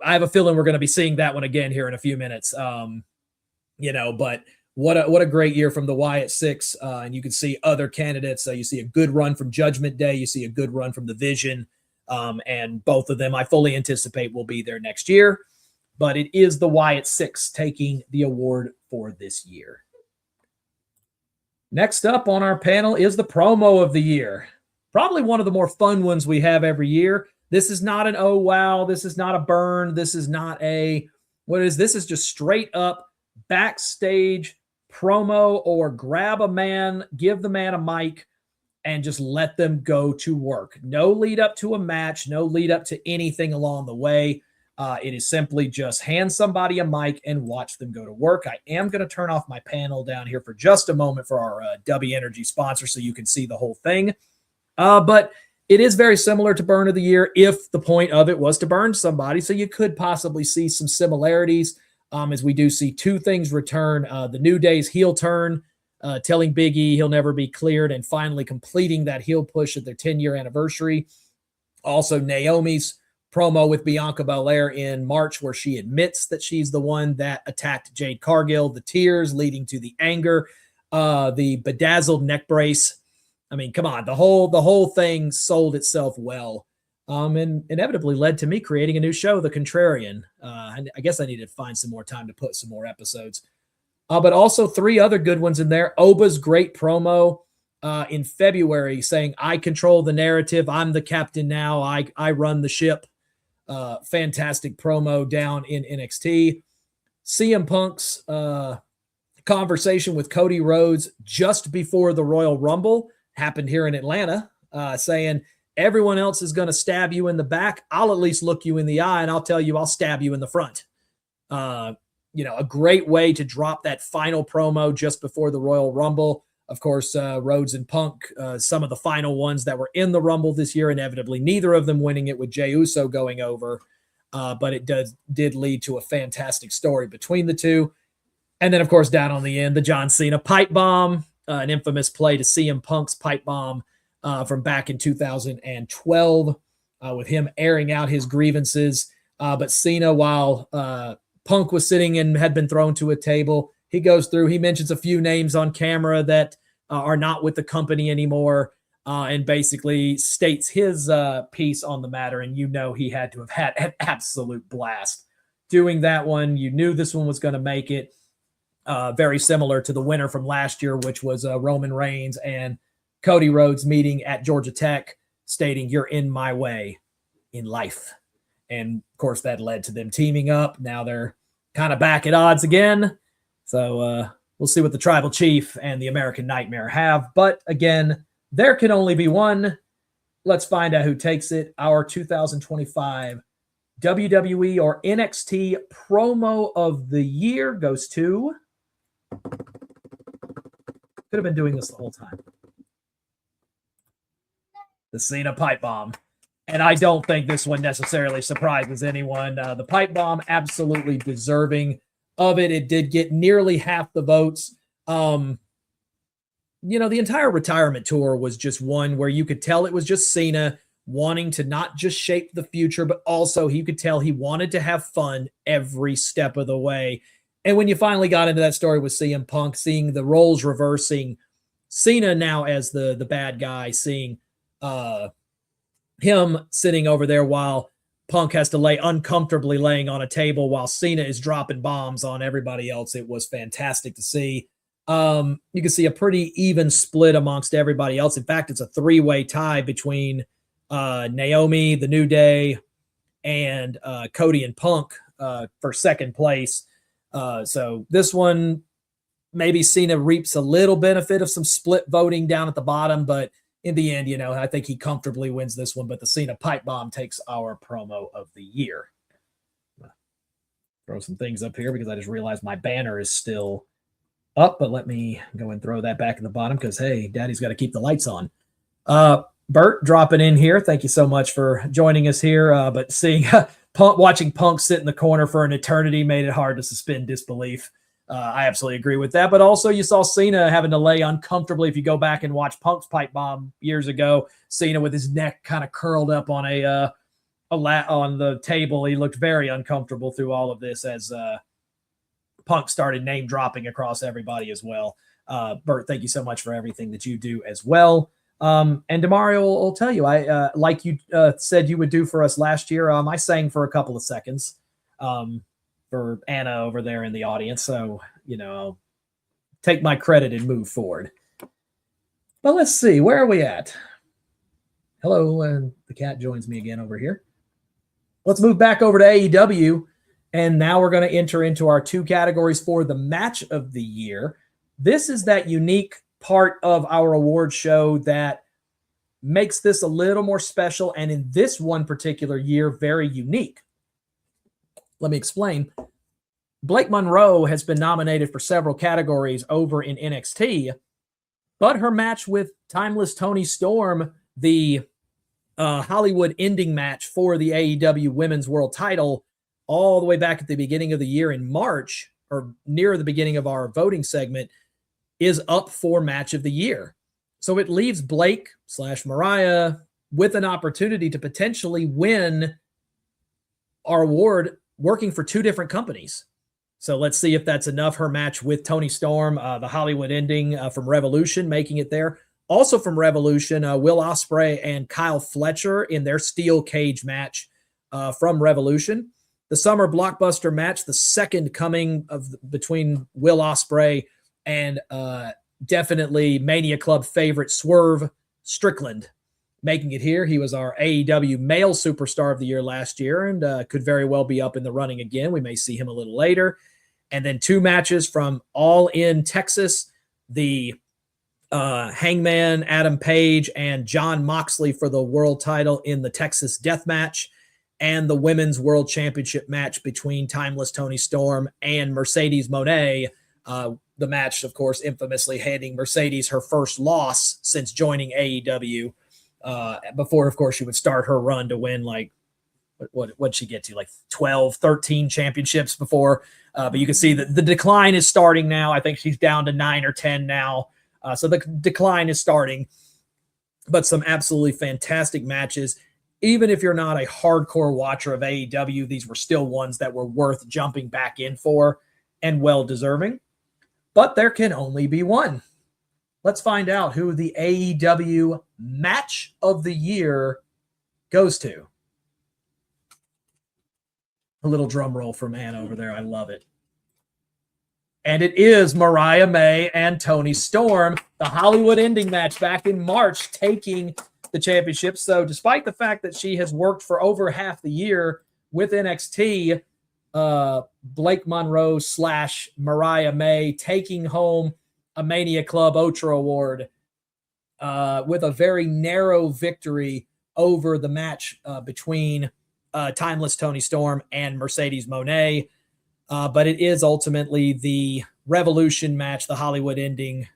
have a feeling we're going to be seeing that one again here in a few minutes. But what a great year from the Wyatt Six. And you can see other candidates. You see a good run from Judgment Day. You see a good run from the Vision. And both of them I fully anticipate will be there next year. But it is the Wyatt Six taking the award for this year. Next up on our panel is the Promo of the Year. Probably one of the more fun ones we have every year. This is not an oh wow. This is not a burn. This is not a this is just straight up backstage promo, or grab a man, give the man a mic, and just let them go to work. No lead up to a match, no lead up to anything along the way. It is simply just hand somebody a mic and watch them go to work. I am going to turn off my panel down here for just a moment for our W Energy sponsor so you can see the whole thing. But it is very similar to Burn of the Year if the point of it was to burn somebody. So you could possibly see some similarities as we do see two things return. The New Day's heel turn, telling Big E he'll never be cleared, and finally completing that heel push at their 10-year anniversary. Also, Naomi's promo with Bianca Belair in March, where she admits that she's the one that attacked Jade Cargill, the tears leading to the anger, the bedazzled neck brace. I mean, come on, the whole thing sold itself well, and inevitably led to me creating a new show, The Contrarian. I guess I needed to find some more time to put some more episodes. But also three other good ones in there. Oba's great promo in February saying, I control the narrative. I'm the captain now. I run the ship. Fantastic promo down in NXT. CM Punk's conversation with Cody Rhodes just before the Royal Rumble happened here in Atlanta, saying, everyone else is going to stab you in the back. I'll at least look you in the eye, and I'll tell you I'll stab you in the front. A great way to drop that final promo just before the Royal Rumble. Of course, Rhodes and Punk, some of the final ones that were in the Rumble this year, inevitably neither of them winning it with Jey Uso going over. But it did lead to a fantastic story between the two. And then, of course, down on the end, the John Cena pipe bomb, an infamous play to CM Punk's pipe bomb from back in 2012 with him airing out his grievances. But Cena, while Punk was sitting and had been thrown to a table, he goes through, he mentions a few names on camera that are not with the company anymore, and basically states his piece on the matter. And he had to have had an absolute blast doing that one. You knew this one was going to make it. Very similar to the winner from last year, which was Roman Reigns and Cody Rhodes meeting at Georgia Tech, stating, you're in my way in life. And, of course, that led to them teaming up. Now they're kind of back at odds again. So we'll see what the Tribal Chief and the American Nightmare have. But, again, there can only be one. Let's find out who takes it. Our 2025 WWE or NXT promo of the year goes to... Could have been doing this the whole time. The Cena pipe bomb. And I don't think this one necessarily surprises anyone. The pipe bomb, absolutely deserving of it. It did get nearly half the votes. The entire retirement tour was just one where you could tell it was just Cena wanting to not just shape the future, but also you could tell he wanted to have fun every step of the way. And when you finally got into that story with CM Punk, seeing the roles reversing, Cena now as the bad guy, seeing him sitting over there while Punk has to lay uncomfortably laying on a table while Cena is dropping bombs on everybody else. It was fantastic to see. You can see a pretty even split amongst everybody else. In fact, it's a three-way tie between Naomi, The New Day, and Cody and Punk for second place. So this one, maybe Cena reaps a little benefit of some split voting down at the bottom, but in the end, I think he comfortably wins this one, but the Cena pipe bomb takes our promo of the year. Throw some things up here because I just realized my banner is still up, but let me go and throw that back in the bottom because, hey, Daddy's got to keep the lights on. Bert dropping in here. Thank you so much for joining us here. But seeing watching Punk sit in the corner for an eternity made it hard to suspend disbelief. I absolutely agree with that. But also you saw Cena having to lay uncomfortably. If you go back and watch Punk's pipe bomb years ago, Cena with his neck kind of curled up on on the table. He looked very uncomfortable through all of this as Punk started name dropping across everybody as well. Bert, thank you so much for everything that you do as well. And Demario will tell you, I like you said you would do for us last year. I sang for a couple of seconds for Anna over there in the audience. So, I'll take my credit and move forward. But let's see, where are we at? Hello, and the cat joins me again over here. Let's move back over to AEW. And now we're going to enter into our two categories for the match of the year. This is that unique part of our award show that makes this a little more special, and in this one particular year, very unique. Let me explain. Blake Monroe has been nominated for several categories over in NXT, but her match with Timeless Toni Storm, the Hollywood ending match for the AEW Women's World title, all the way back at the beginning of the year in March, or near the beginning of our voting segment, is up for match of the year. So it leaves Blake / Mariah with an opportunity to potentially win our award working for two different companies. So let's see if that's enough. Her match with Toni Storm, the Hollywood ending from Revolution, making it there. Also from Revolution, Will Ospreay and Kyle Fletcher in their steel cage match from Revolution. The summer blockbuster match, the second coming between Will Ospreay and definitely Mania Club favorite Swerve Strickland, making it here. He was our AEW male superstar of the year last year and could very well be up in the running again. We may see him a little later. And then two matches from All In Texas, the Hangman Adam Page and John Moxley for the world title in the Texas Death Match, and the Women's World Championship match between Timeless Toni Storm and Mercedes Moné. The match, of course, infamously handing Mercedes her first loss since joining AEW. Before, of course, she would start her run to win, like, what'd she get to? Like 12, 13 championships before. But you can see that the decline is starting now. I think she's down to 9 or 10 now. So the decline is starting. But some absolutely fantastic matches. Even if you're not a hardcore watcher of AEW, these were still ones that were worth jumping back in for and well-deserving. But there can only be one. Let's find out who the AEW match of the year goes to. A little drum roll from Anna over there. I love it. And it is Mariah May and Toni Storm, the Hollywood ending match back in March, taking the championship. So despite the fact that she has worked for over half the year with NXT, Blake Monroe / Mariah May taking home a Mania Club Ultra Award with a very narrow victory over the match between Timeless Toni Storm and Mercedes Moné. But it is ultimately the Revolution match, the Hollywood ending,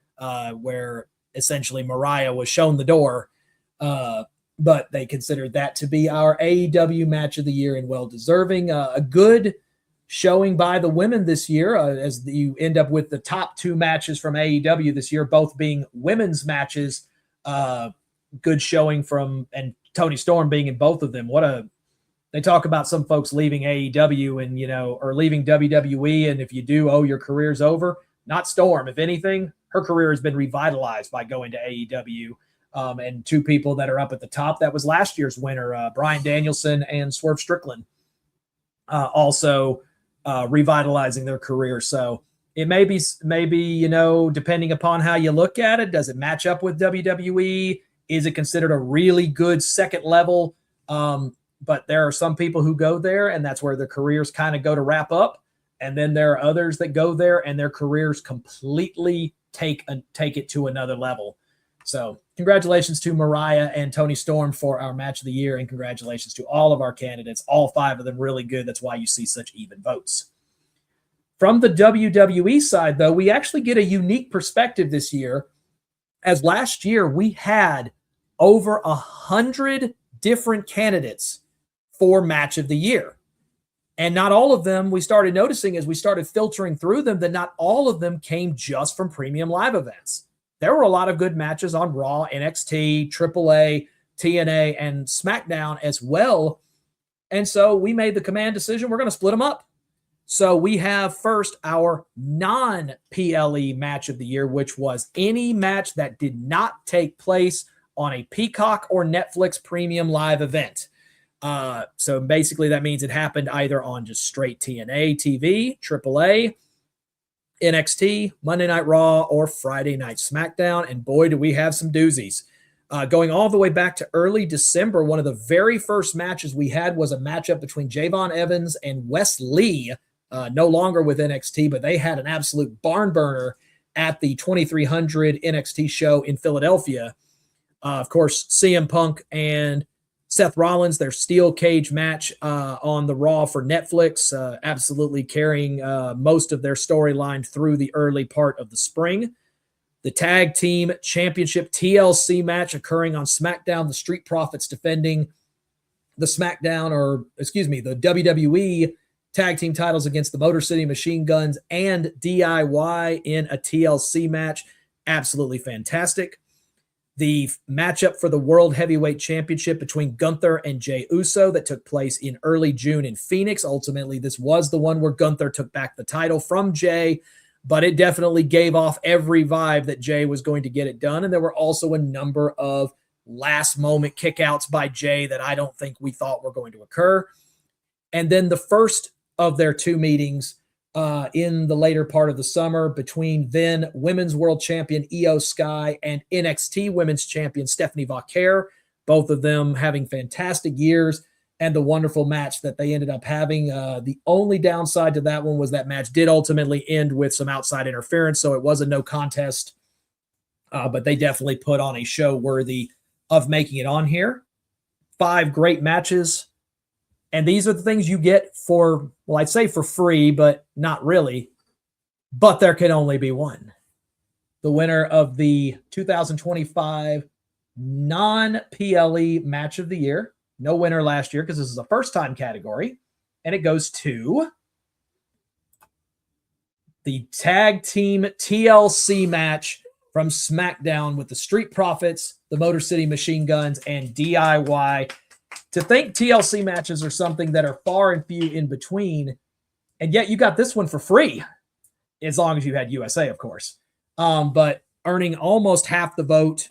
where essentially Mariah was shown the door. But they considered that to be our AEW match of the year and well-deserving. A good showing by the women this year, as you end up with the top two matches from AEW this year, both being women's matches. Good showing and Toni Storm being in both of them. They talk about some folks leaving AEW and, or leaving WWE. And if you do, your career's over. Not Storm. If anything, her career has been revitalized by going to AEW. And two people that are up at the top. That was last year's winner, Bryan Danielson and Swerve Strickland, also revitalizing their career. So it may be, depending upon how you look at it, does it match up with WWE? Is it considered a really good second level? But there are some people who go there, and that's where their careers kind of go to wrap up. And then there are others that go there, and their careers completely take it to another level. So congratulations to Mariah and Toni Storm for our match of the year, and congratulations to all of our candidates, all five of them really good. That's why you see such even votes. From the WWE side, though, we actually get a unique perspective this year, as last year we had over 100 different candidates for match of the year. And not all of them, we started noticing as we started filtering through them, that not all of them came just from premium live events. There were a lot of good matches on Raw, NXT, AAA, TNA, and SmackDown as well. And so we made the command decision, we're going to split them up. So we have first our non-PLE match of the year, which was any match that did not take place on a Peacock or Netflix premium live event. So basically that means it happened either on just straight TNA TV, AAA, NXT, Monday Night Raw, or Friday Night SmackDown. And boy, do we have some doozies. Going all the way back to early December, one of the very first matches we had was a matchup between Javon Evans and Wes Lee, no longer with NXT, but they had an absolute barn burner at the 2300 NXT show in Philadelphia. Of course, CM Punk and Seth Rollins, their steel cage match on the Raw for Netflix, absolutely carrying most of their storyline through the early part of the spring. The Tag Team Championship TLC match occurring on SmackDown, the Street Profits defending the WWE Tag Team titles against the Motor City Machine Guns and DIY in a TLC match. Absolutely fantastic. The matchup for the World Heavyweight Championship between Gunther and Jey Uso that took place in early June in Phoenix. Ultimately, this was the one where Gunther took back the title from Jey, but it definitely gave off every vibe that Jey was going to get it done. And there were also a number of last-moment kickouts by Jey that I don't think we thought were going to occur. And then the first of their two meetings in the later part of the summer between then Women's World Champion Io Sky and NXT Women's Champion Stephanie Vauquer, both of them having fantastic years, and the wonderful match that they ended up having. The only downside to that one was that match did ultimately end with some outside interference, so it was a no contest, but they definitely put on a show worthy of making it on here. 5 great matches. And these are the things you get for, well, I'd say for free, but not really. But there can only be one. The winner of the 2025 non-PLE match of the year. No winner last year because this is a first-time category. And it goes to the Tag Team TLC match from SmackDown with the Street Profits, the Motor City Machine Guns, and DIY. To think TLC matches are something that are far and few in between, and yet you got this one for free, as long as you had USA, of course. But earning almost half the vote,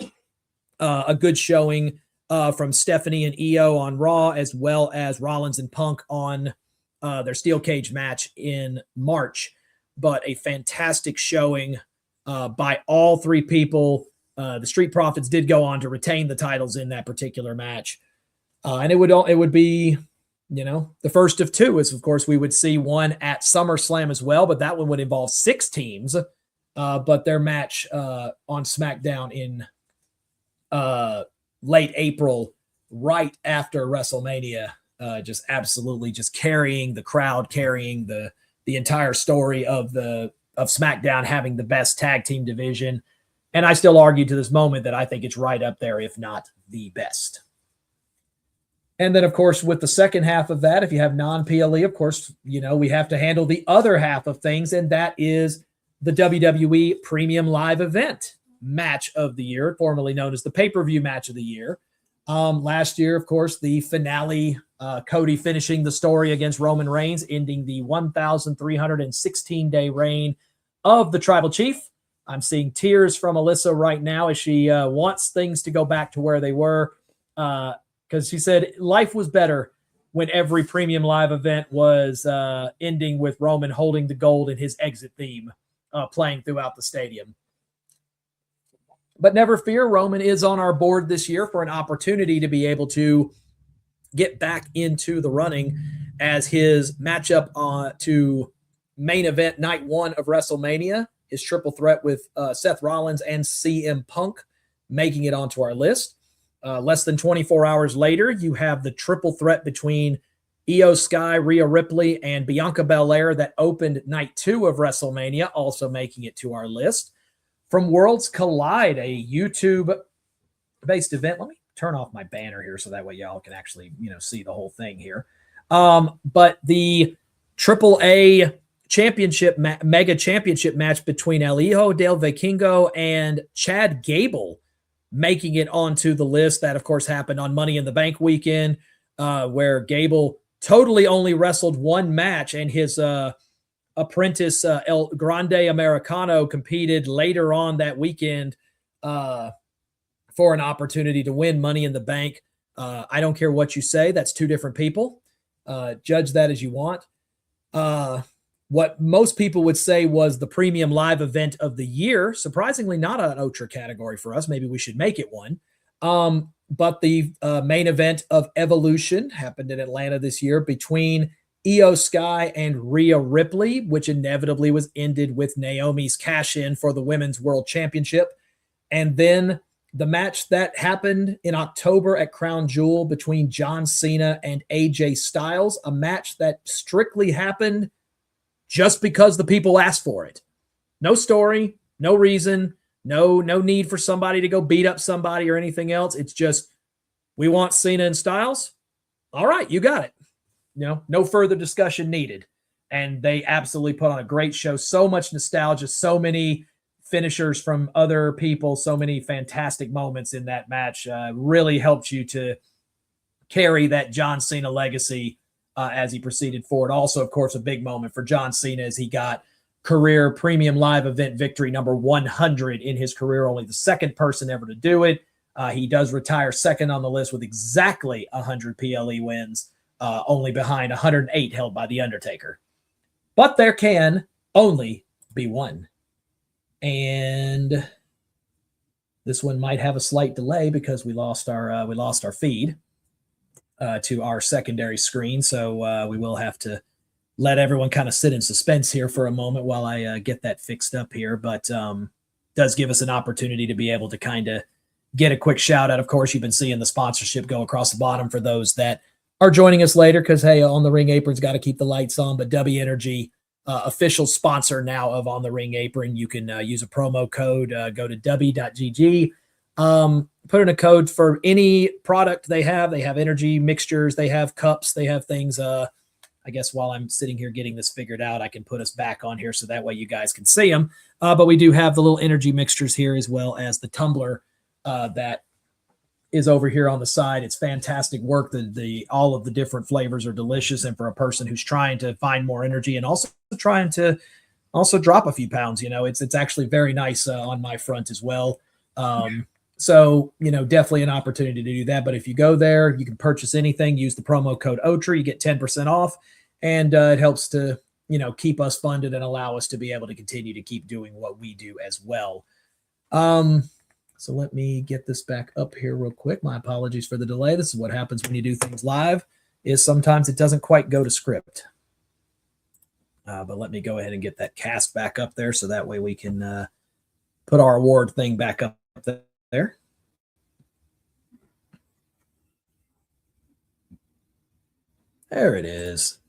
a good showing from Stephanie and Io on Raw, as well as Rollins and Punk on their steel cage match in March. But a fantastic showing by all three people. The Street Profits did go on to retain the titles in that particular match. And it would be, the first of two, is of course we would see one at SummerSlam as well, but that one would involve 6 teams. But their match on SmackDown in late April, right after WrestleMania, just absolutely just carrying the crowd, carrying the entire story of SmackDown having the best tag team division. And I still argue to this moment that I think it's right up there, if not the best. And then, of course, with the second half of that, if you have non-PLE, of course, we have to handle the other half of things, and that is the WWE Premium Live Event match of the year, formerly known as the pay-per-view match of the year. Last year, of course, the finale, Cody finishing the story against Roman Reigns, ending the 1,316-day reign of the Tribal Chief. I'm seeing tears from Alyssa right now as she wants things to go back to where they were, because she said life was better when every Premium Live event was ending with Roman holding the gold in his exit theme playing throughout the stadium. But never fear, Roman is on our board this year for an opportunity to be able to get back into the running as his matchup to main event night 1 of WrestleMania, his triple threat with Seth Rollins and CM Punk, making it onto our list. Less than 24 hours later, you have the triple threat between Io Sky, Rhea Ripley, and Bianca Belair that opened night 2 of WrestleMania, also making it to our list. From Worlds Collide, a YouTube-based event. Let me turn off my banner here so that way y'all can actually, see the whole thing here. But the AAA championship, mega championship match between El Hijo del Vikingo and Chad Gable, making it onto the list. That, of course, happened on Money in the Bank weekend, where Gable totally only wrestled one match, and his apprentice El Grande Americano competed later on that weekend for an opportunity to win Money in the Bank. I don't care what you say. That's two different people. Judge that as you want. What most people would say was the Premium Live Event of the year. Surprisingly, not an Ultra category for us. Maybe we should make it one. But the main event of Evolution happened in Atlanta this year between Io Sky and Rhea Ripley, which inevitably was ended with Naomi's cash-in for the Women's World Championship. And then the match that happened in October at Crown Jewel between John Cena and AJ Styles, a match that strictly happened just because the people asked for it. No story, no reason, no need for somebody to go beat up somebody or anything else. It's just, we want Cena and Styles. All right, you got it. No further discussion needed. And they absolutely put on a great show. So much nostalgia, so many finishers from other people, so many fantastic moments in that match. Really helped you to carry that John Cena legacy as he proceeded forward. Also, of course, a big moment for John Cena as he got career Premium Live Event victory number 100 in his career, only the second person ever to do it. He does retire second on the list with exactly 100 PLE wins, only behind 108 held by The Undertaker. But there can only be one. And this one might have a slight delay because we lost our feed to our secondary screen. So we will have to let everyone kind of sit in suspense here for a moment while I get that fixed up here. But does give us an opportunity to be able to kind of get a quick shout out. Of course, you've been seeing the sponsorship go across the bottom for those that are joining us later because, hey, On the Ring Apron's got to keep the lights on. But W Energy, official sponsor now of On the Ring Apron. You can use a promo code. Go to w.gg. Put in a code for any product they have. They have energy mixtures. They have cups. They have things. I guess while I'm sitting here getting this figured out, I can put us back on here so that way you guys can see them. But we do have the little energy mixtures here as well as the tumbler that is over here on the side. It's fantastic work. All of the different flavors are delicious. And for a person who's trying to find more energy and also trying to also drop a few pounds, it's actually very nice on my front as well. So, definitely an opportunity to do that. But if you go there, you can purchase anything, use the promo code OTRA, you get 10% off. And it helps to, keep us funded and allow us to be able to continue to keep doing what we do as well. So let me get this back up here real quick. My apologies for the delay. This is what happens when you do things live, is sometimes it doesn't quite go to script. But let me go ahead and get that cast back up there so that way we can put our award thing back up there. There it is.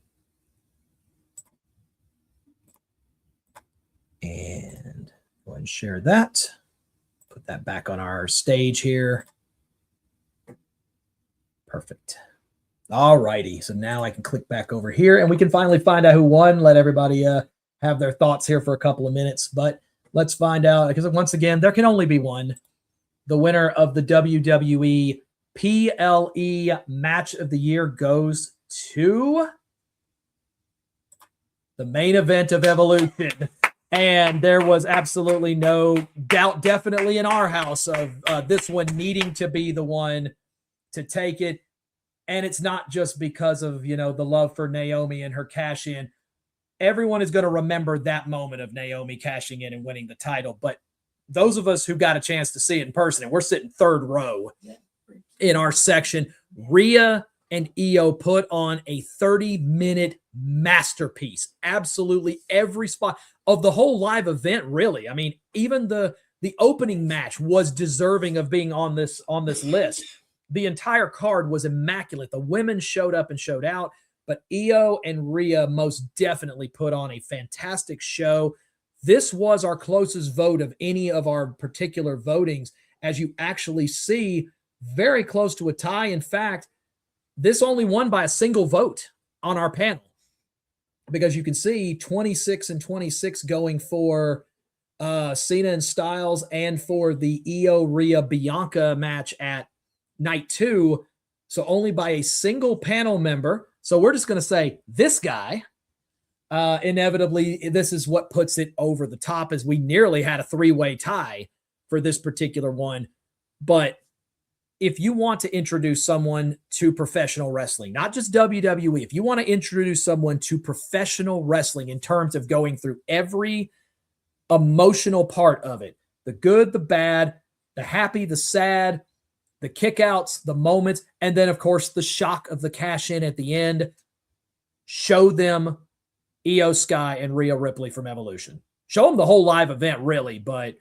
And go ahead and share that. Put that back on our stage here. Perfect. All righty. So now I can click back over here and we can finally find out who won. Let everybody have their thoughts here for a couple of minutes. But let's find out, because once again, there can only be one. The winner of the WWE PLE Match of the Year goes to the main event of Evolution. And there was absolutely no doubt, definitely in our house, of this one needing to be the one to take it. And it's not just because of, the love for Naomi and her cash in. Everyone is going to remember that moment of Naomi cashing in and winning the title. But those of us who got a chance to see it in person, and we're sitting third row in our section, Rhea and Io put on a 30-minute masterpiece. Absolutely every spot of the whole live event, really. I mean, even the opening match was deserving of being on this list. The entire card was immaculate. The women showed up and showed out, but Io and Rhea most definitely put on a fantastic show. This was our closest vote of any of our particular votings, as you actually see, very close to a tie. In fact, this only won by a single vote on our panel, because you can see 26 and 26 going for Cena and Styles, and for the Io Rhea Bianca match at night 2. So only by a single panel member. So we're just going to say this guy. Inevitably, this is what puts it over the top, as we nearly had a 3-way tie for this particular one. But if you want to introduce someone to professional wrestling, not just WWE, if you want to introduce someone to professional wrestling in terms of going through every emotional part of it, the good, the bad, the happy, the sad, the kickouts, the moments, and then, of course, the shock of the cash in at the end, show them Io Sky and Rhea Ripley from Evolution. Show them the whole live event, really, but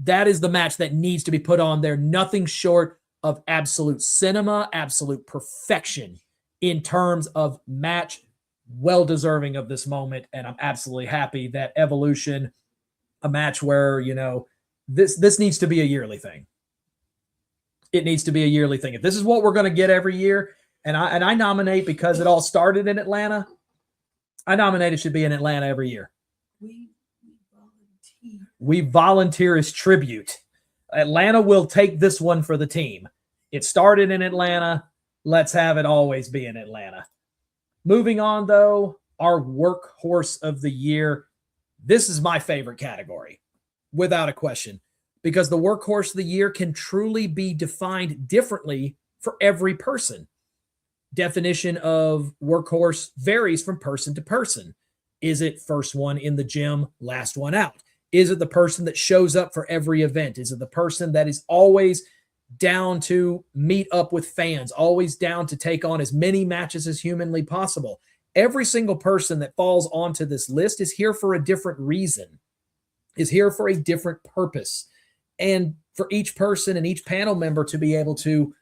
that is the match that needs to be put on there. Nothing short of absolute cinema, absolute perfection in terms of match. Well deserving of this moment, and I'm absolutely happy that Evolution, a match where, this needs to be a yearly thing. It needs to be a yearly thing. If this is what we're going to get every year, and I nominate, because it all started in Atlanta, I nominate it should be in Atlanta every year. We volunteer as tribute. Atlanta will take this one for the team. It started in Atlanta. Let's have it always be in Atlanta. Moving on, though, our workhorse of the year. This is my favorite category, without a question, because the workhorse of the year can truly be defined differently for every person. Definition of workhorse varies from person to person. Is it first one in the gym, last one out? Is it the person that shows up for every event? Is it the person that is always down to meet up with fans, always down to take on as many matches as humanly possible? Every single person that falls onto this list is here for a different reason, is here for a different purpose. And for each person and each panel member to be able to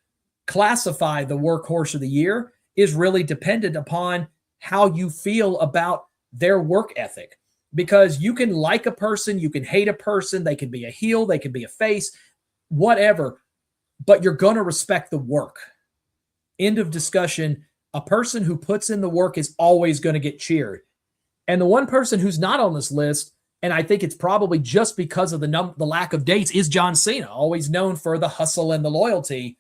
classify the workhorse of the year is really dependent upon how you feel about their work ethic. Because you can like a person, you can hate a person, they can be a heel, they can be a face, whatever, but you're going to respect the work. End of discussion. A person who puts in the work is always going to get cheered. And the one person who's not on this list, and I think it's probably just because of the lack of dates, is John Cena, always known for the hustle and the loyalty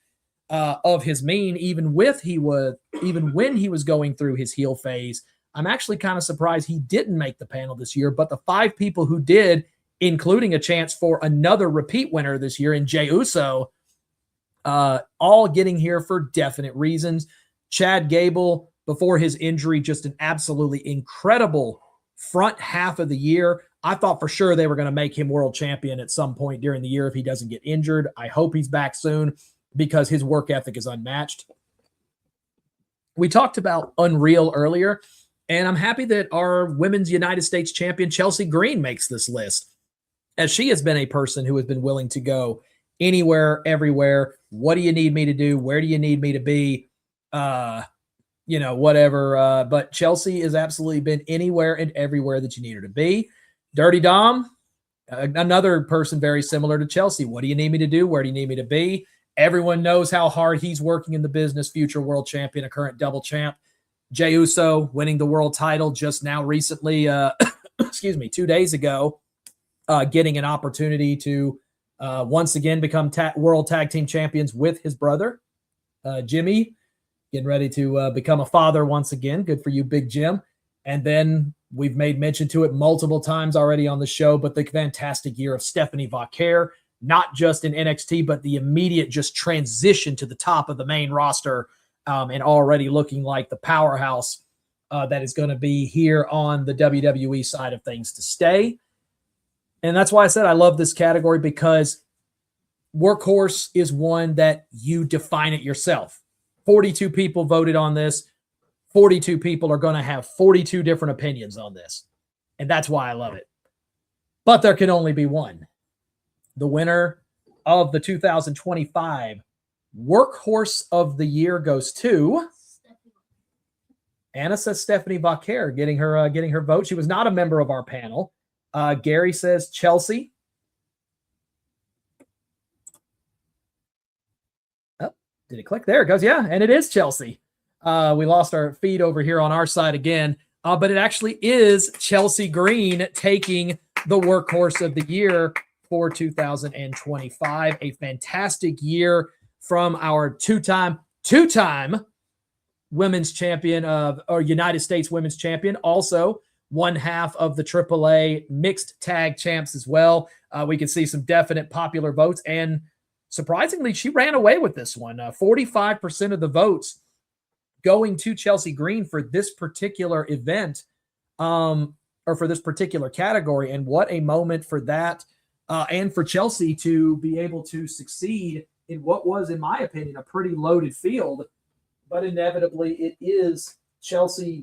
of his mean, even when he was going through his heel phase. I'm actually kind of surprised he didn't make the panel this year, but the 5 people who did, including a chance for another repeat winner this year in Jey Uso, all getting here for definite reasons. Chad Gable, before his injury, just an absolutely incredible front half of the year. I thought for sure they were going to make him world champion at some point during the year if he doesn't get injured. I hope he's back soon, because his work ethic is unmatched. We talked about Unreal earlier, and I'm happy that our Women's United States champion Chelsea Green makes this list, as she has been a person who has been willing to go anywhere, everywhere. What do you need me to do? Where do you need me to be? whatever. But Chelsea has absolutely been anywhere and everywhere that you need her to be. Dirty Dom, another person very similar to Chelsea. What do you need me to do? Where do you need me to be? Everyone knows how hard he's working in the business. Future world champion, a current double champ. Jey Uso winning the world title just now recently, 2 days ago, getting an opportunity to once again become world tag team champions with his brother, Jimmy, getting ready to become a father once again. Good for you, Big Jim. And then we've made mention to it multiple times already on the show, but the fantastic year of Stephanie Vauquer, not just in NXT, but the immediate just transition to the top of the main roster, and already looking like the powerhouse that is going to be here on the WWE side of things to stay. And that's why I said I love this category, because workhorse is one that you define it yourself. 42 people voted on this. 42 people are going to have 42 different opinions on this. And that's why I love it. But there can only be one. The winner of the 2025 Workhorse of the Year goes to Anna. Says Stephanie Vauquer, getting her vote. She was not a member of our panel. Gary says Chelsea. Oh, did it click? There it goes. Yeah, and it is Chelsea. We lost our feed over here on our side again, but it actually is Chelsea Green taking the Workhorse of the Year for 2025. A fantastic year from our two-time women's champion or United States women's champion. Also, one half of the AAA mixed tag champs as well. We can see some definite popular votes, and surprisingly, she ran away with this one. 45% of the votes going to Chelsea Green for this particular event, or for this particular category. And what a moment for that, and for Chelsea to be able to succeed in what was, in my opinion, a pretty loaded field. But inevitably, it is Chelsea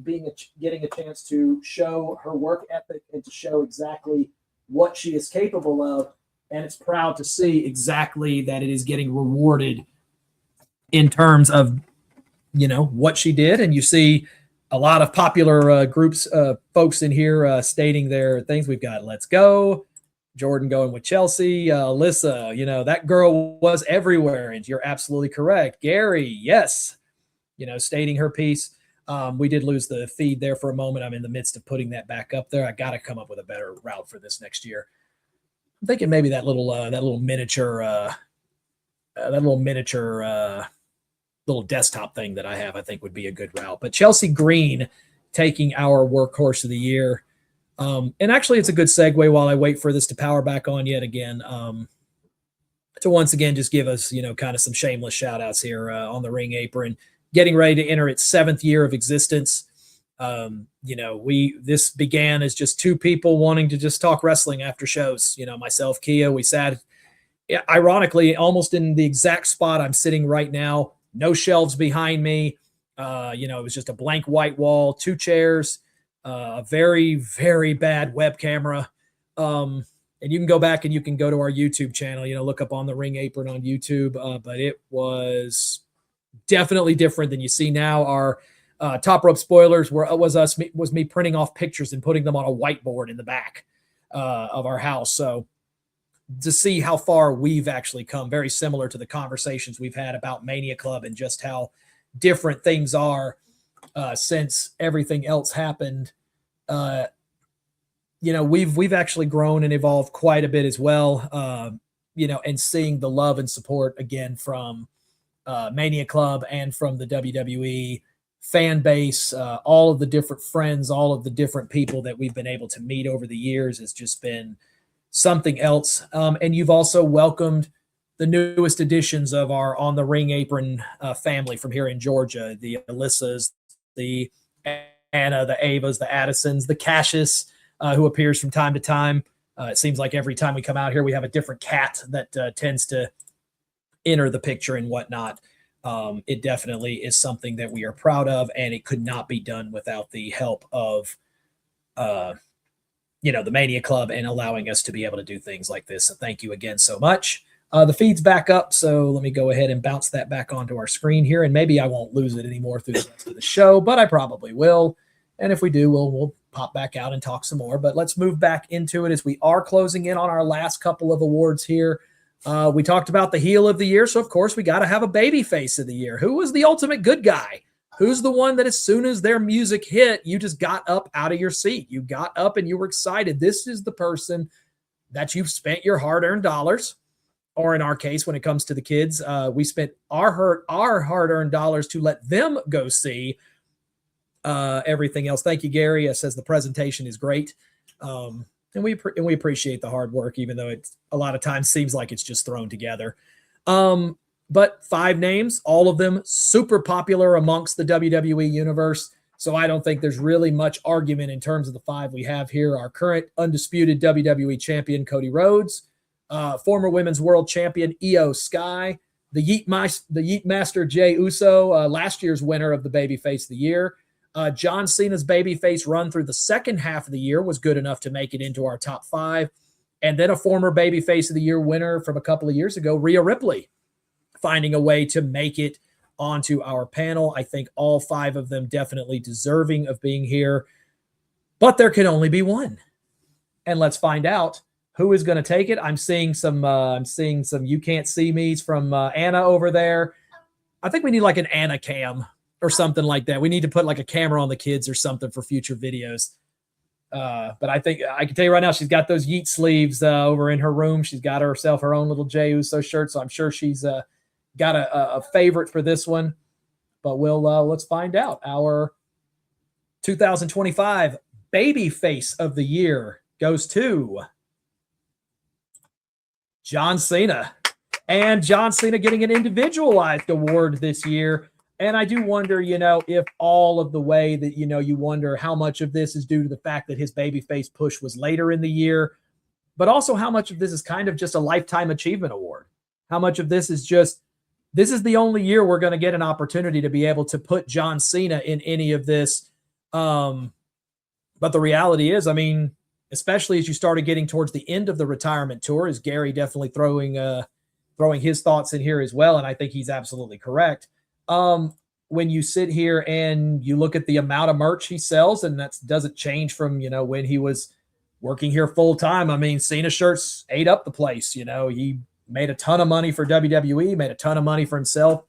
getting a chance to show her work ethic and to show exactly what she is capable of. And it's proud to see exactly that it is getting rewarded in terms of, what she did. And you see a lot of popular groups, folks in here stating their things. We've got Let's Go, Jordan going with Chelsea, Alyssa, that girl was everywhere. And you're absolutely correct. Gary, yes, stating her piece. We did lose the feed there for a moment. I'm in the midst of putting that back up there. I got to come up with a better route for this next year. I'm thinking maybe that little miniature little desktop thing that I have, I think would be a good route. But Chelsea Green taking our Workhorse of the Year. And actually, it's a good segue while I wait for this to power back on yet again, to once again just give us, kind of some shameless shout outs here on the Ring Apron, getting ready to enter its 7th year of existence. This began as just two people wanting to just talk wrestling after shows. Myself, Kia, we sat, ironically, almost in the exact spot I'm sitting right now. No shelves behind me. It was just a blank white wall, 2 chairs, a very, very bad web camera. And you can go back and you can go to our YouTube channel, look up On the Ring Apron on YouTube. But it was definitely different than you see now. Our top rope spoilers was me printing off pictures and putting them on a whiteboard in the back of our house. So to see how far we've actually come, very similar to the conversations we've had about Mania Club and just how different things are since everything else happened. We've actually grown and evolved quite a bit as well. And seeing the love and support again from Mania Club and from the WWE fan base, all of the different friends, all of the different people that we've been able to meet over the years has just been something else. And you've also welcomed the newest additions of our On the Ring Apron family from here in Georgia, the Alyssas, the Anna, the Avas, the Addisons, the Cassius, who appears from time to time. It seems like every time we come out here, we have a different cat that tends to enter the picture and whatnot. It definitely is something that we are proud of, and it could not be done without the help of the Mania Club and allowing us to be able to do things like this. So thank you again so much. The feed's back up, so let me go ahead and bounce that back onto our screen here, and maybe I won't lose it anymore through the rest of the show, but I probably will. And if we do, we'll pop back out and talk some more. But let's move back into it as we are closing in on our last couple of awards here. We talked about the heel of the year, so of course we got to have a baby face of the year. Who was the ultimate good guy? Who's the one that as soon as their music hit, you just got up out of your seat? You got up and you were excited. This is the person that you've spent your hard-earned dollars, or in our case, when it comes to the kids, we spent our hard-earned dollars to let them go see everything else. Thank you, Gary. Says the presentation is great. And we appreciate the hard work, even though it's a lot of times seems like it's just thrown together. But 5 names, all of them super popular amongst the WWE universe. So I don't think there's really much argument in terms of the 5 we have here. Our current undisputed WWE champion, Cody Rhodes, former women's world champion, Io Sky, the Yeet Master, Jey Uso, last year's winner of the Babyface of the Year. John Cena's babyface run through the second half of the year was good enough to make it into our top 5. And then a former babyface of the year winner from a couple of years ago, Rhea Ripley, finding a way to make it onto our panel. I think all 5 of them definitely deserving of being here, but there can only be one. And let's find out who is going to take it. I'm seeing some you can't see me's from Anna over there. I think we need like an Anna cam or something like that. We need to put like a camera on the kids or something for future videos. But I think I can tell you right now, she's got those Yeet sleeves over in her room. She's got herself her own little Jey Uso shirt, so I'm sure she's got a favorite for this one. But let's find out. Our 2025 Baby Face of the Year goes to John Cena. And John Cena getting an individualized award this year. And I do wonder, if all of the way that, you wonder how much of this is due to the fact that his babyface push was later in the year, but also how much of this is kind of just a lifetime achievement award. How much of this is just, this is the only year we're going to get an opportunity to be able to put John Cena in any of this. But the reality is, especially as you started getting towards the end of the retirement tour, is Gary definitely throwing his thoughts in here as well. And I think he's absolutely correct. When you sit here and you look at the amount of merch he sells, and that doesn't change from, when he was working here full time. Cena shirts ate up the place. He made a ton of money for WWE, made a ton of money for himself.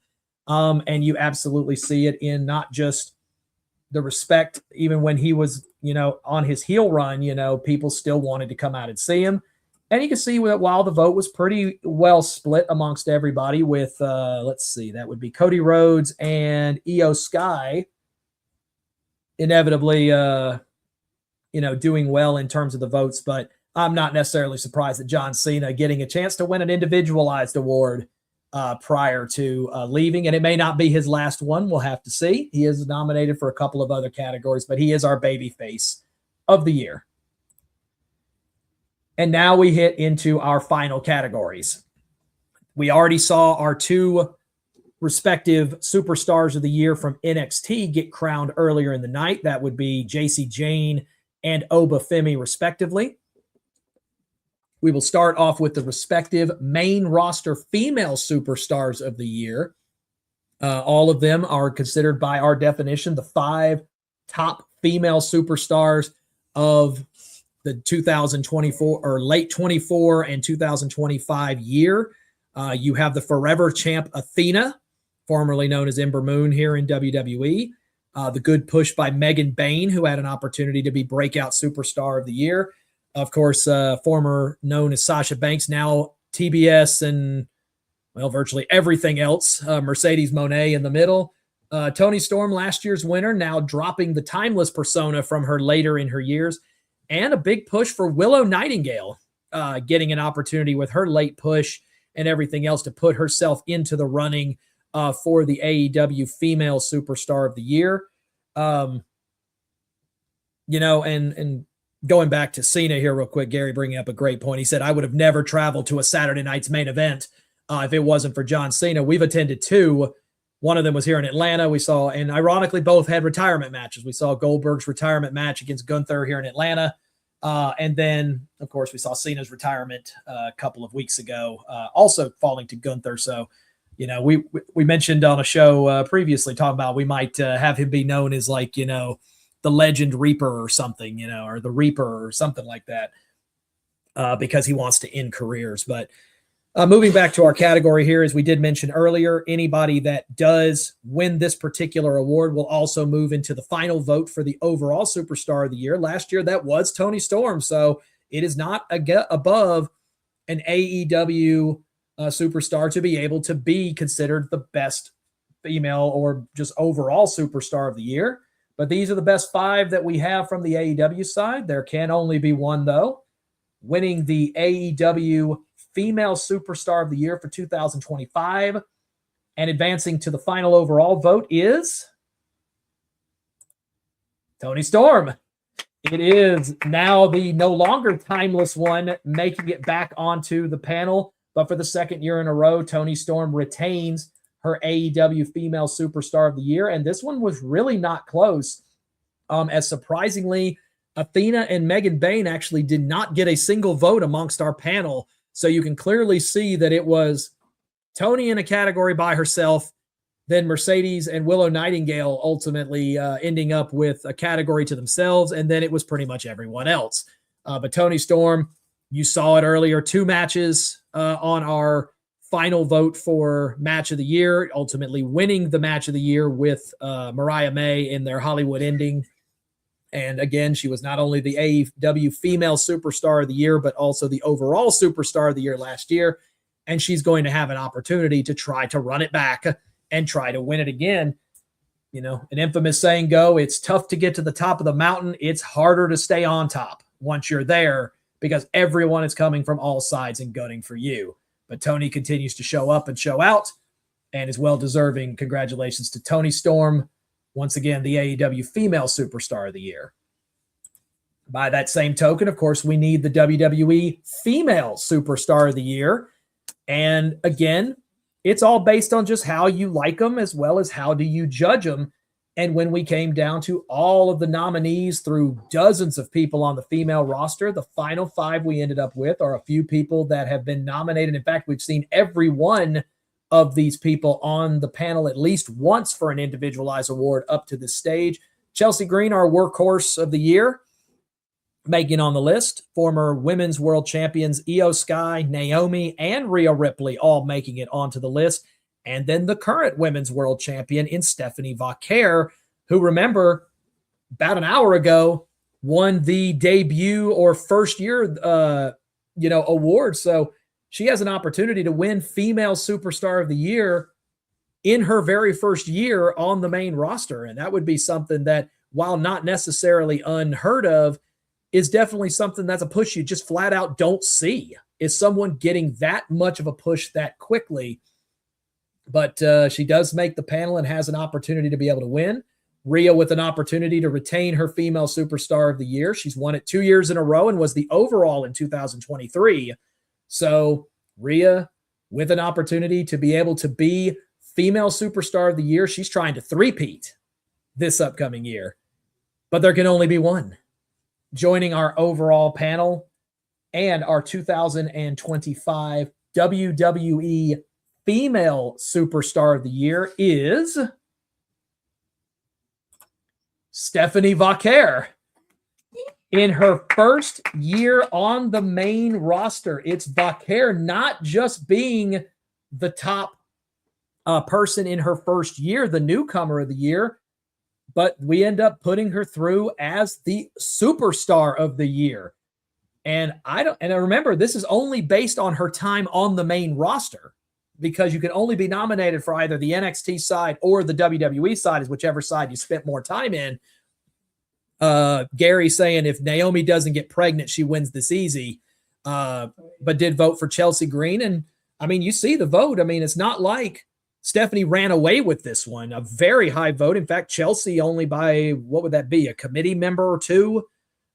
And you absolutely see it in not just the respect, even when he was, on his heel run, people still wanted to come out and see him. And you can see that while the vote was pretty well split amongst everybody with, let's see, that would be Cody Rhodes and Io Sky inevitably, doing well in terms of the votes. But I'm not necessarily surprised that John Cena getting a chance to win an individualized award prior to leaving. And it may not be his last one. We'll have to see. He is nominated for a couple of other categories, but he is our babyface of the year. And now we hit into our final categories. We already saw our 2 respective superstars of the year from NXT get crowned earlier in the night. That would be JC Jane and Oba Femi, respectively. We will start off with the respective main roster female superstars of the year. All of them are considered by our definition the 5 top female superstars of the 2024 or late 24 and 2025 year. You have the forever champ Athena, formerly known as Ember Moon here in WWE. The good push by Megan Bayne, who had an opportunity to be breakout superstar of the year. Of course, former known as Sasha Banks, now TBS and, virtually everything else. Mercedes Moné in the middle. Toni Storm, last year's winner, now dropping the timeless persona from her later in her years. And a big push for Willow Nightingale, getting an opportunity with her late push and everything else to put herself into the running for the AEW Female Superstar of the Year. And going back to Cena here real quick, Gary bringing up a great point. He said, I would have never traveled to a Saturday night's main event if it wasn't for John Cena. We've attended 2. One of them was here in Atlanta. We saw, and ironically, both had retirement matches. We saw Goldberg's retirement match against Gunther here in Atlanta. And then, of course, we saw Cena's retirement a couple of weeks ago, also falling to Gunther. So, we mentioned on a show previously talking about we might have him be known as like, the Legend Reaper or something, or the Reaper or something like that, because he wants to end careers. But moving back to our category here, as we did mention earlier, anybody that does win this particular award will also move into the final vote for the overall superstar of the year. Last year, that was Toni Storm. So it is not above an AEW superstar to be able to be considered the best female or just overall superstar of the year. But these are the best 5 that we have from the AEW side. There can only be one, though. Winning the AEW Female Superstar of the Year for 2025 and advancing to the final overall vote is Toni Storm. It is now the no longer timeless one, making it back onto the panel. But for the second year in a row, Toni Storm retains her AEW Female Superstar of the Year. And this one was really not close. As surprisingly, Athena and Megan Bayne actually did not get a single vote amongst our panel. So you can clearly see that it was Toni in a category by herself, then Mercedes and Willow Nightingale ultimately ending up with a category to themselves, and then it was pretty much everyone else. But Toni Storm, you saw it earlier, 2 matches on our final vote for Match of the Year, ultimately winning the Match of the Year with Mariah May in their Hollywood ending. And again, she was not only the AEW Female Superstar of the Year, but also the overall Superstar of the Year last year. And she's going to have an opportunity to try to run it back and try to win it again. An infamous saying it's tough to get to the top of the mountain. It's harder to stay on top once you're there because everyone is coming from all sides and gunning for you. But Toni continues to show up and show out and is well-deserving. Congratulations to Toni Storm. Once again, the AEW Female Superstar of the Year. By that same token, of course, we need the WWE Female Superstar of the Year. And again, it's all based on just how you like them as well as how do you judge them. And when we came down to all of the nominees through dozens of people on the female roster, the final 5 we ended up with are a few people that have been nominated. In fact, we've seen every one of these people on the panel at least once for an individualized award up to this stage. Chelsea Green, our workhorse of the year, making on the list. Former women's world champions Io Sky, Naomi, and Rhea Ripley all making it onto the list. And then the current women's world champion in Stephanie Vaquer, who, remember, about an hour ago won the debut or first year award. So she has an opportunity to win Female Superstar of the Year in her very first year on the main roster. And that would be something that, while not necessarily unheard of, is definitely something that's a push you just flat out don't see. Is someone getting that much of a push that quickly? But she does make the panel and has an opportunity to be able to win. Rhea with an opportunity to retain her Female Superstar of the Year. She's won it 2 years in a row and was the overall in 2023. So Rhea with an opportunity to be able to be Female Superstar of the Year. She's trying to three-peat this upcoming year, but there can only be one. Joining our overall panel and our 2025 WWE Female Superstar of the Year is Stephanie Vaquer. In her first year on the main roster, it's Vaquer not just being the top person in her first year, the newcomer of the year, but we end up putting her through as the Superstar of the Year. And I remember this is only based on her time on the main roster, because you can only be nominated for either the NXT side or the WWE side, is whichever side you spent more time in. Gary saying if Naomi doesn't get pregnant, she wins this easy, but did vote for Chelsea Green. And I mean, you see the vote. I mean, it's not like Stephanie ran away with this one. A very high vote. In fact, Chelsea only by, what would that be? A committee member or two,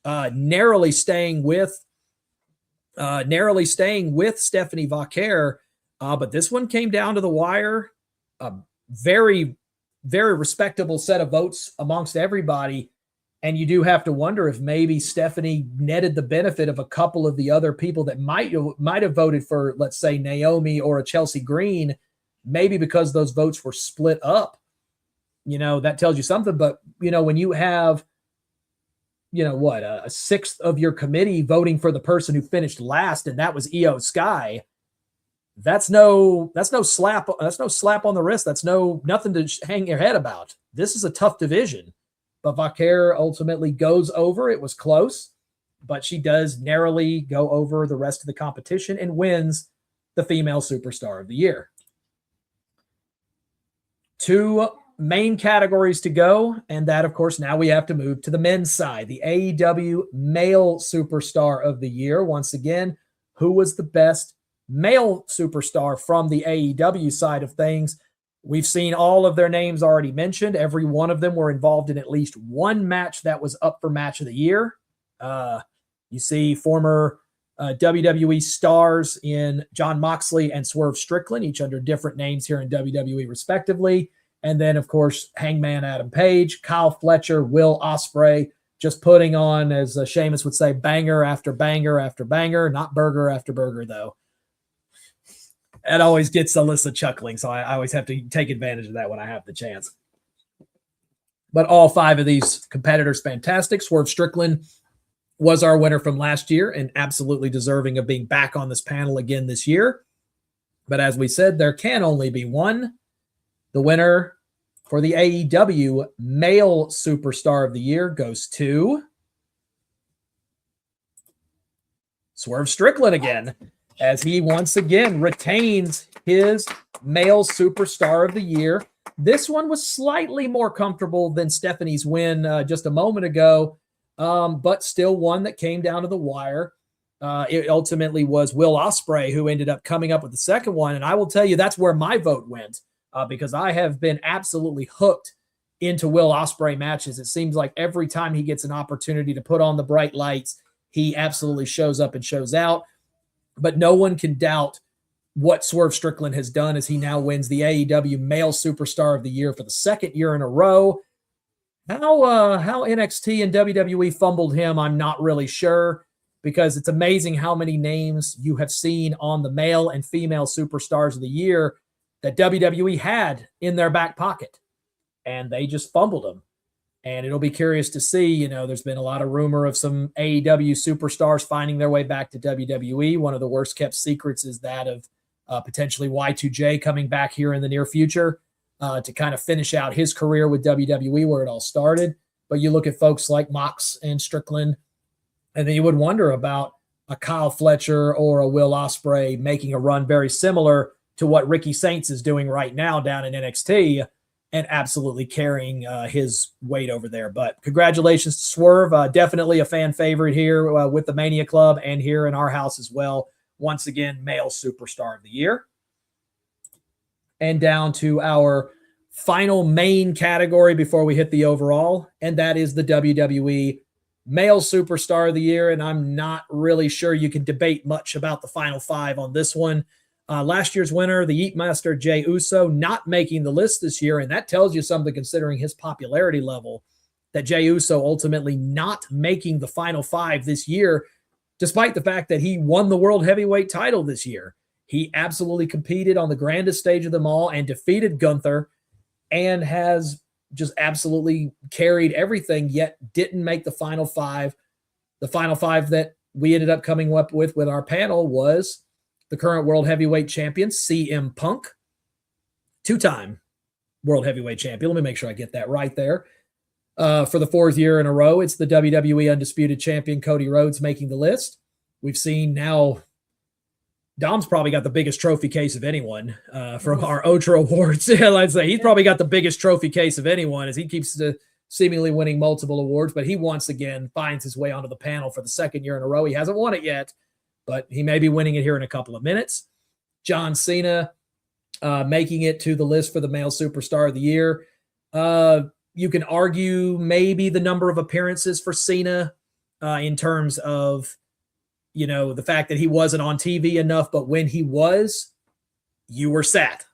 narrowly staying with Stephanie Vaquer. But this one came down to the wire. A very, very respectable set of votes amongst everybody. And you do have to wonder if maybe Stephanie netted the benefit of a couple of the other people that might have voted for, let's say, Naomi or a Chelsea Green, maybe because those votes were split up. That tells you something. But, when you have, a sixth of your committee voting for the person who finished last, and that was Io Sky, that's no slap on the wrist. That's nothing to hang your head about. This is a tough division. But Vaquer ultimately goes over. It was close, but she does narrowly go over the rest of the competition and wins the Female Superstar of the Year. 2 main categories to go, and that, of course, now we have to move to the men's side. The AEW Male Superstar of the Year. Once again, who was the best male superstar from the AEW side of things? We've seen all of their names already mentioned. Every one of them were involved in at least one match that was up for Match of the Year. You see former WWE stars in Jon Moxley and Swerve Strickland, each under different names here in WWE respectively. And then, of course, Hangman Adam Page, Kyle Fletcher, Will Ospreay, just putting on, as Sheamus would say, banger after banger after banger, not burger after burger, though. It always gets Alyssa chuckling, so I always have to take advantage of that when I have the chance. But all 5 of these competitors, fantastic. Swerve Strickland was our winner from last year and absolutely deserving of being back on this panel again this year. But as we said, there can only be one. The winner for the AEW Male Superstar of the Year goes to Swerve Strickland again, as he once again retains his Male Superstar of the Year. This one was slightly more comfortable than Stephanie's win just a moment ago, but still one that came down to the wire. It ultimately was Will Ospreay who ended up coming up with the second one, and I will tell you that's where my vote went, because I have been absolutely hooked into Will Ospreay matches. It seems like every time he gets an opportunity to put on the bright lights, he absolutely shows up and shows out. But no one can doubt what Swerve Strickland has done, as he now wins the AEW Male Superstar of the Year for the second year in a row. How NXT and WWE fumbled him, I'm not really sure, because it's amazing how many names you have seen on the Male and Female Superstars of the Year that WWE had in their back pocket, and they just fumbled them. And it'll be curious to see, there's been a lot of rumor of some AEW superstars finding their way back to WWE. One of the worst kept secrets is that of potentially Y2J coming back here in the near future to kind of finish out his career with WWE, where it all started. But you look at folks like Mox and Strickland, and then you would wonder about a Kyle Fletcher or a Will Ospreay making a run very similar to what Ricky Saints is doing right now down in NXT, and absolutely carrying his weight over there. But congratulations to Swerve. Definitely a fan favorite here with the Mania Club and here in our house as well. Once again, Male Superstar of the Year. And down to our final main category before we hit the overall, and that is the WWE Male Superstar of the Year. And I'm not really sure you can debate much about the final 5 on this one. Last year's winner, the Eat Master Jey Uso, not making the list this year, and that tells you something considering his popularity level, that Jey Uso ultimately not making the final 5 this year, despite the fact that he won the World Heavyweight title this year. He absolutely competed on the grandest stage of them all and defeated Gunther, and has just absolutely carried everything, yet didn't make the final 5. The final 5 that we ended up coming up with our panel was the current World Heavyweight Champion, CM Punk, 2-time World Heavyweight Champion. Let me make sure I get that right there. For the 4th year in a row, it's the WWE Undisputed Champion, Cody Rhodes, making the list. We've seen now, Dom's probably got the biggest trophy case of anyone from our Otra Awards. Yeah, I'd say he's probably got the biggest trophy case of anyone, as he keeps seemingly winning multiple awards. But he once again finds his way onto the panel for the 2nd year in a row. He hasn't won it yet, but he may be winning it here in a couple of minutes. John Cena making it to the list for the Male Superstar of the Year. You can argue maybe the number of appearances for Cena in terms of, the fact that he wasn't on TV enough, but when he was, you were sat.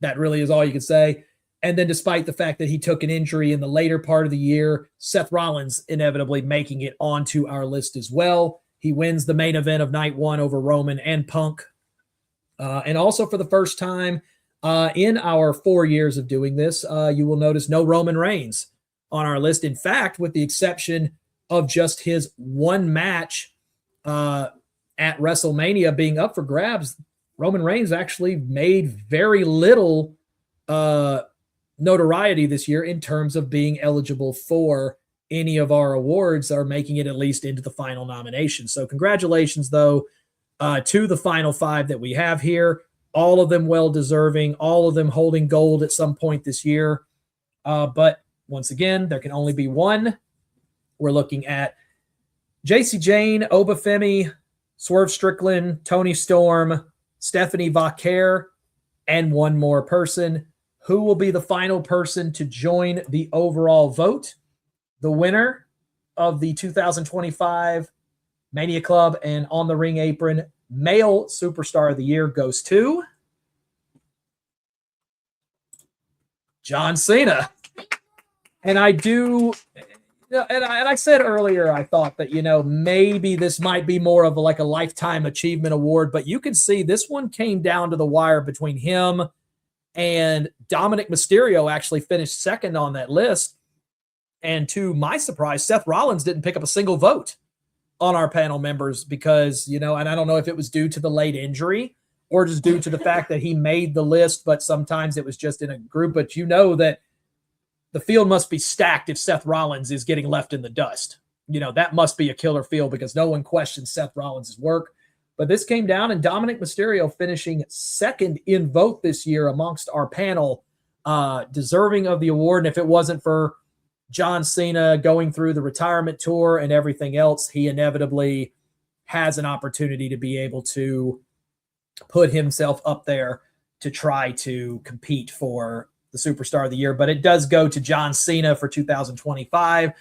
That really is all you can say. And then despite the fact that he took an injury in the later part of the year, Seth Rollins inevitably making it onto our list as well. He wins the main event of night one over Roman and Punk. And also for the first time in our 4 years of doing this, you will notice no Roman Reigns on our list. In fact, with the exception of just his one match at WrestleMania being up for grabs, Roman Reigns actually made very little notoriety this year in terms of being eligible for any of our awards, or making it at least into the final nomination. So congratulations, though, to the final 5 that we have here. All of them well-deserving, all of them holding gold at some point this year. But once again, there can only be one. We're looking at JC Jane, Obafemi, Swerve Strickland, Tony Storm, Stephanie Vaquer, and one more person. Who will be the final person to join the overall vote? The winner of the 2025 Mania Club and On the Ring Apron Male Superstar of the Year goes to John Cena. And I do, and I said earlier, I thought that, maybe this might be more of a lifetime achievement award, but you can see this one came down to the wire between him and Dominic Mysterio. Actually finished second on that list. And to my surprise, Seth Rollins didn't pick up a single vote on our panel members because, and I don't know if it was due to the late injury or just due to the fact that he made the list, but sometimes it was just in a group. But that the field must be stacked if Seth Rollins is getting left in the dust. That must be a killer field because no one questions Seth Rollins' work. But this came down, and Dominic Mysterio finishing second in vote this year amongst our panel, deserving of the award. And if it wasn't for John Cena going through the retirement tour and everything else, he inevitably has an opportunity to be able to put himself up there to try to compete for the Superstar of the Year. But it does go to John Cena for 2025.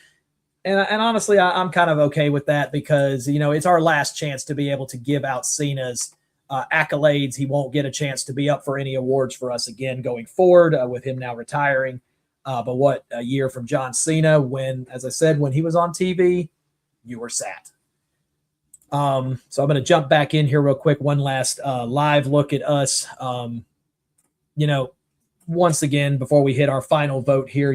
And honestly, I'm kind of okay with that because, it's our last chance to be able to give out Cena's accolades. He won't get a chance to be up for any awards for us again going forward with him now retiring. But what a year from John Cena when, as I said, when he was on TV, you were sat. So I'm going to jump back in here real quick. One last live look at us. Once again, before we hit our final vote here,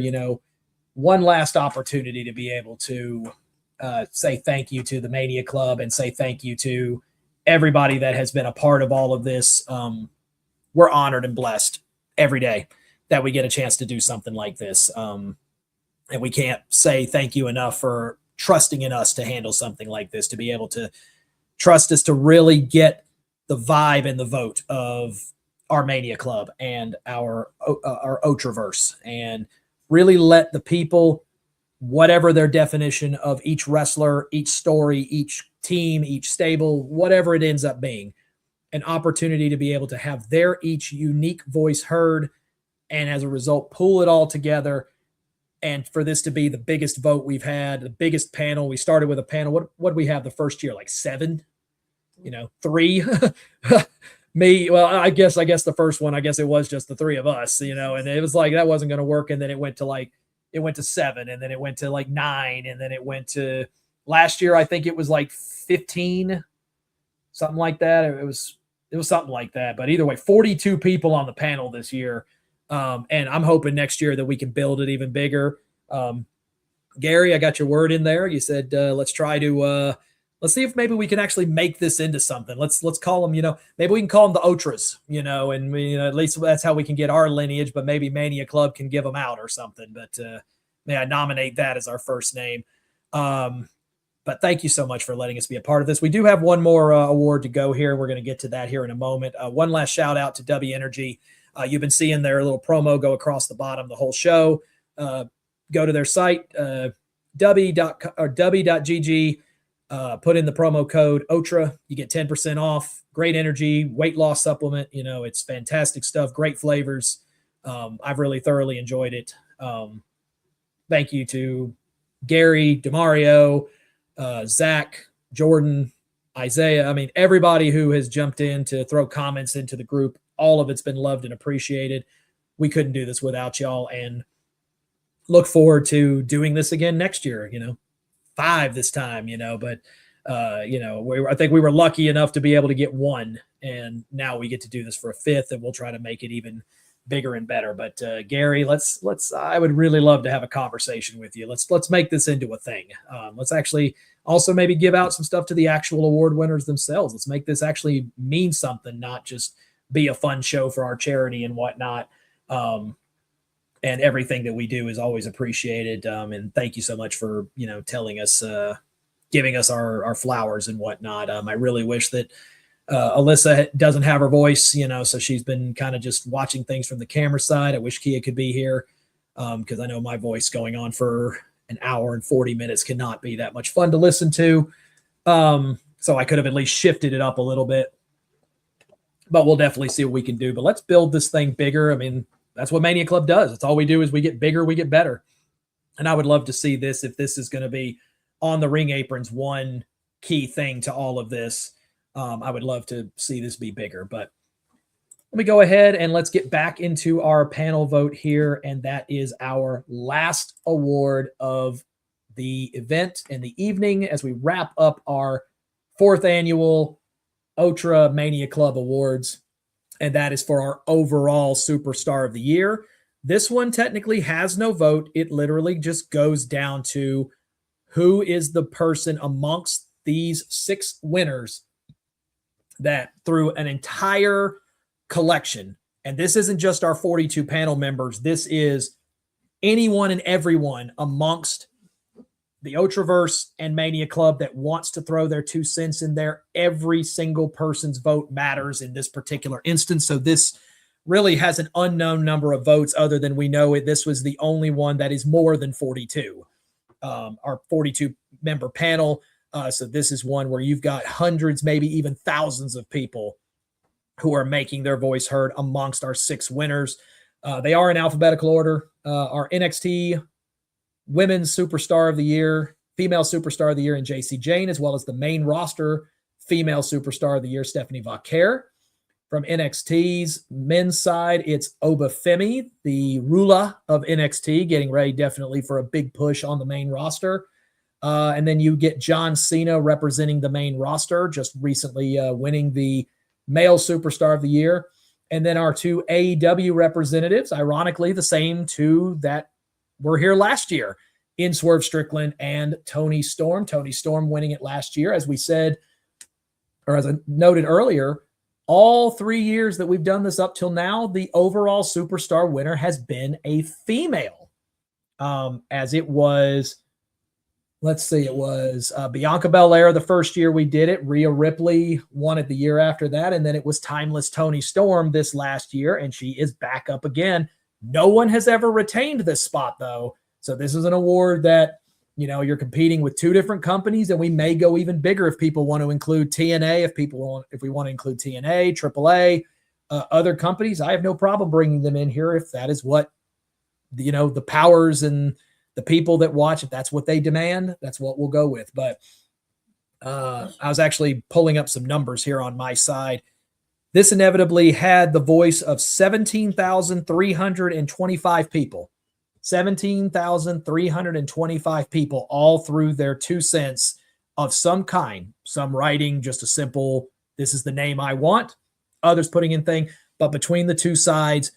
one last opportunity to be able to say thank you to the Mania Club and say thank you to everybody that has been a part of all of this. We're honored and blessed every day that we get a chance to do something like this. And we can't say thank you enough for trusting in us to handle something like this, to be able to trust us to really get the vibe and the vote of our Mania Club and our Ultraverse, and really let the people, whatever their definition of each wrestler, each story, each team, each stable, whatever it ends up being, an opportunity to be able to have their each unique voice heard, and as a result, pull it all together. And for this to be the biggest vote we've had, the biggest panel. We started with a panel. What did we have the first year? 7? 3? Me. Well, I guess the first one, it was just the 3 of us, and it was that wasn't going to work. And then it went to 7, and then it went to 9. And then it went to last year. I think it was 15, something like that. It was something like that. But either way, 42 people on the panel this year. And I'm hoping next year that we can build it even bigger. Gary, I got your word in there. You said, let's try to, let's see if maybe we can actually make this into something. Let's call them, maybe we can call them the Otras, and we, at least that's how we can get our lineage, but maybe Mania Club can give them out or something. But may I nominate that as our first name. But thank you so much for letting us be a part of this. We do have one more award to go here. We're going to get to that here in a moment. One last shout out to W Energy. You've been seeing their little promo go across the bottom the whole show. Go to their site, w.gg, put in the promo code OTRA. You get 10% off. Great energy, weight loss supplement. It's fantastic stuff, great flavors. I've really thoroughly enjoyed it. Thank you to Gary, DeMario, Zach, Jordan, Isaiah. Everybody who has jumped in to throw comments into the group. All of it's been loved and appreciated. we couldn't do this without y'all, and look forward to doing this again next year. 5 this time. But I think we were lucky enough to be able to get 1, and now we get to do this for a 5th, and we'll try to make it even bigger and better. But Gary, let's I would really love to have a conversation with you. Let's make this into a thing. Let's actually also maybe give out some stuff to the actual award winners themselves. Let's make this actually mean something, not just be a fun show for our charity and whatnot. And everything that we do is always appreciated. And thank you so much for telling us, giving us our flowers and whatnot. I really wish that Alyssa doesn't have her voice, so she's been kind of just watching things from the camera side. I wish Kia could be here because I know my voice going on for an hour and 40 minutes cannot be that much fun to listen to. So I could have at least shifted it up a little bit, but we'll definitely see what we can do. But let's build this thing bigger. I mean, that's what Mania Club does. That's all we do is we get bigger, we get better. And I would love to see this, if this is going to be on the ring aprons, one key thing to all of this. I would love to see this be bigger. But let me go ahead and let's get back into our panel vote here. And that is our last award of the event and the evening as we wrap up our 4th annual Ultra Mania Club Awards. And that is for our overall Superstar of the Year. This one technically has no vote. It literally just goes down to who is the person amongst these 6 winners that through an entire collection, and this isn't just our 42 panel members, this is anyone and everyone amongst the Ultraverse and Mania Club that wants to throw their 2 cents in there. Every single person's vote matters in this particular instance. So this really has an unknown number of votes other than we know it. This was the only one that is more than 42, our 42 member panel. So this is one where you've got hundreds, maybe even thousands of people who are making their voice heard amongst our 6 winners. They are in alphabetical order. Our NXT Women's Superstar of the Year, Female Superstar of the Year in JC Jane, as well as the main roster Female Superstar of the Year, Stephanie Vauquer. From NXT's men's side, it's Obafemi, the Rula of NXT, getting ready definitely for a big push on the main roster. And then you get John Cena representing the main roster, just recently winning the Male Superstar of the Year. And then our 2 AEW representatives, ironically, the same 2 that were here last year in Swerve Strickland and Tony Storm. Tony Storm winning it last year. As we said, or as I noted earlier, all 3 years that we've done this up till now, the overall Superstar winner has been a female. As it was, let's see, it was Bianca Belair the first year we did it. Rhea Ripley won it the year after that. And then it was Timeless Tony Storm this last year, and she is back up again. No one has ever retained this spot, though. So this is an award that, you're competing with 2 different companies, and we may go even bigger if people want to include TNA, if we want to include TNA, AAA, other companies. I have no problem bringing them in here if that is what, the powers and the people that watch, if that's what they demand, that's what we'll go with. But I was actually pulling up some numbers here on my side. This inevitably had the voice of 17,325 people. 17,325 people all threw their 2 cents of some kind. Some writing just a simple, this is the name I want. Others putting in thing. But between the 2 sides,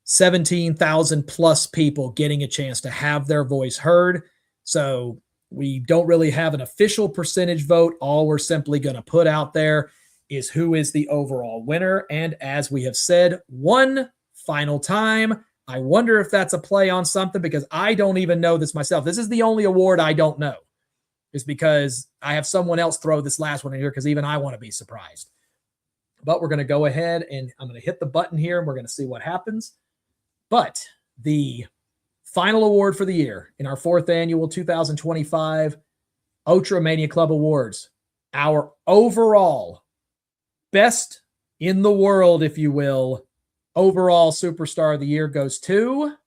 17,000 plus people getting a chance to have their voice heard. So we don't really have an official percentage vote. All we're simply going to put out there is who is the overall winner. And as we have said, one final time, I wonder if that's a play on something because I don't even know this myself. This is the only award I don't know, is because I have someone else throw this last one in here because even I want to be surprised. But we're going to go ahead and I'm going to hit the button here and we're going to see what happens. But the final award for the year in our 4th annual 2025 Ultra Mania Club Awards, our overall best in the world, if you will, overall Superstar of the Year goes to,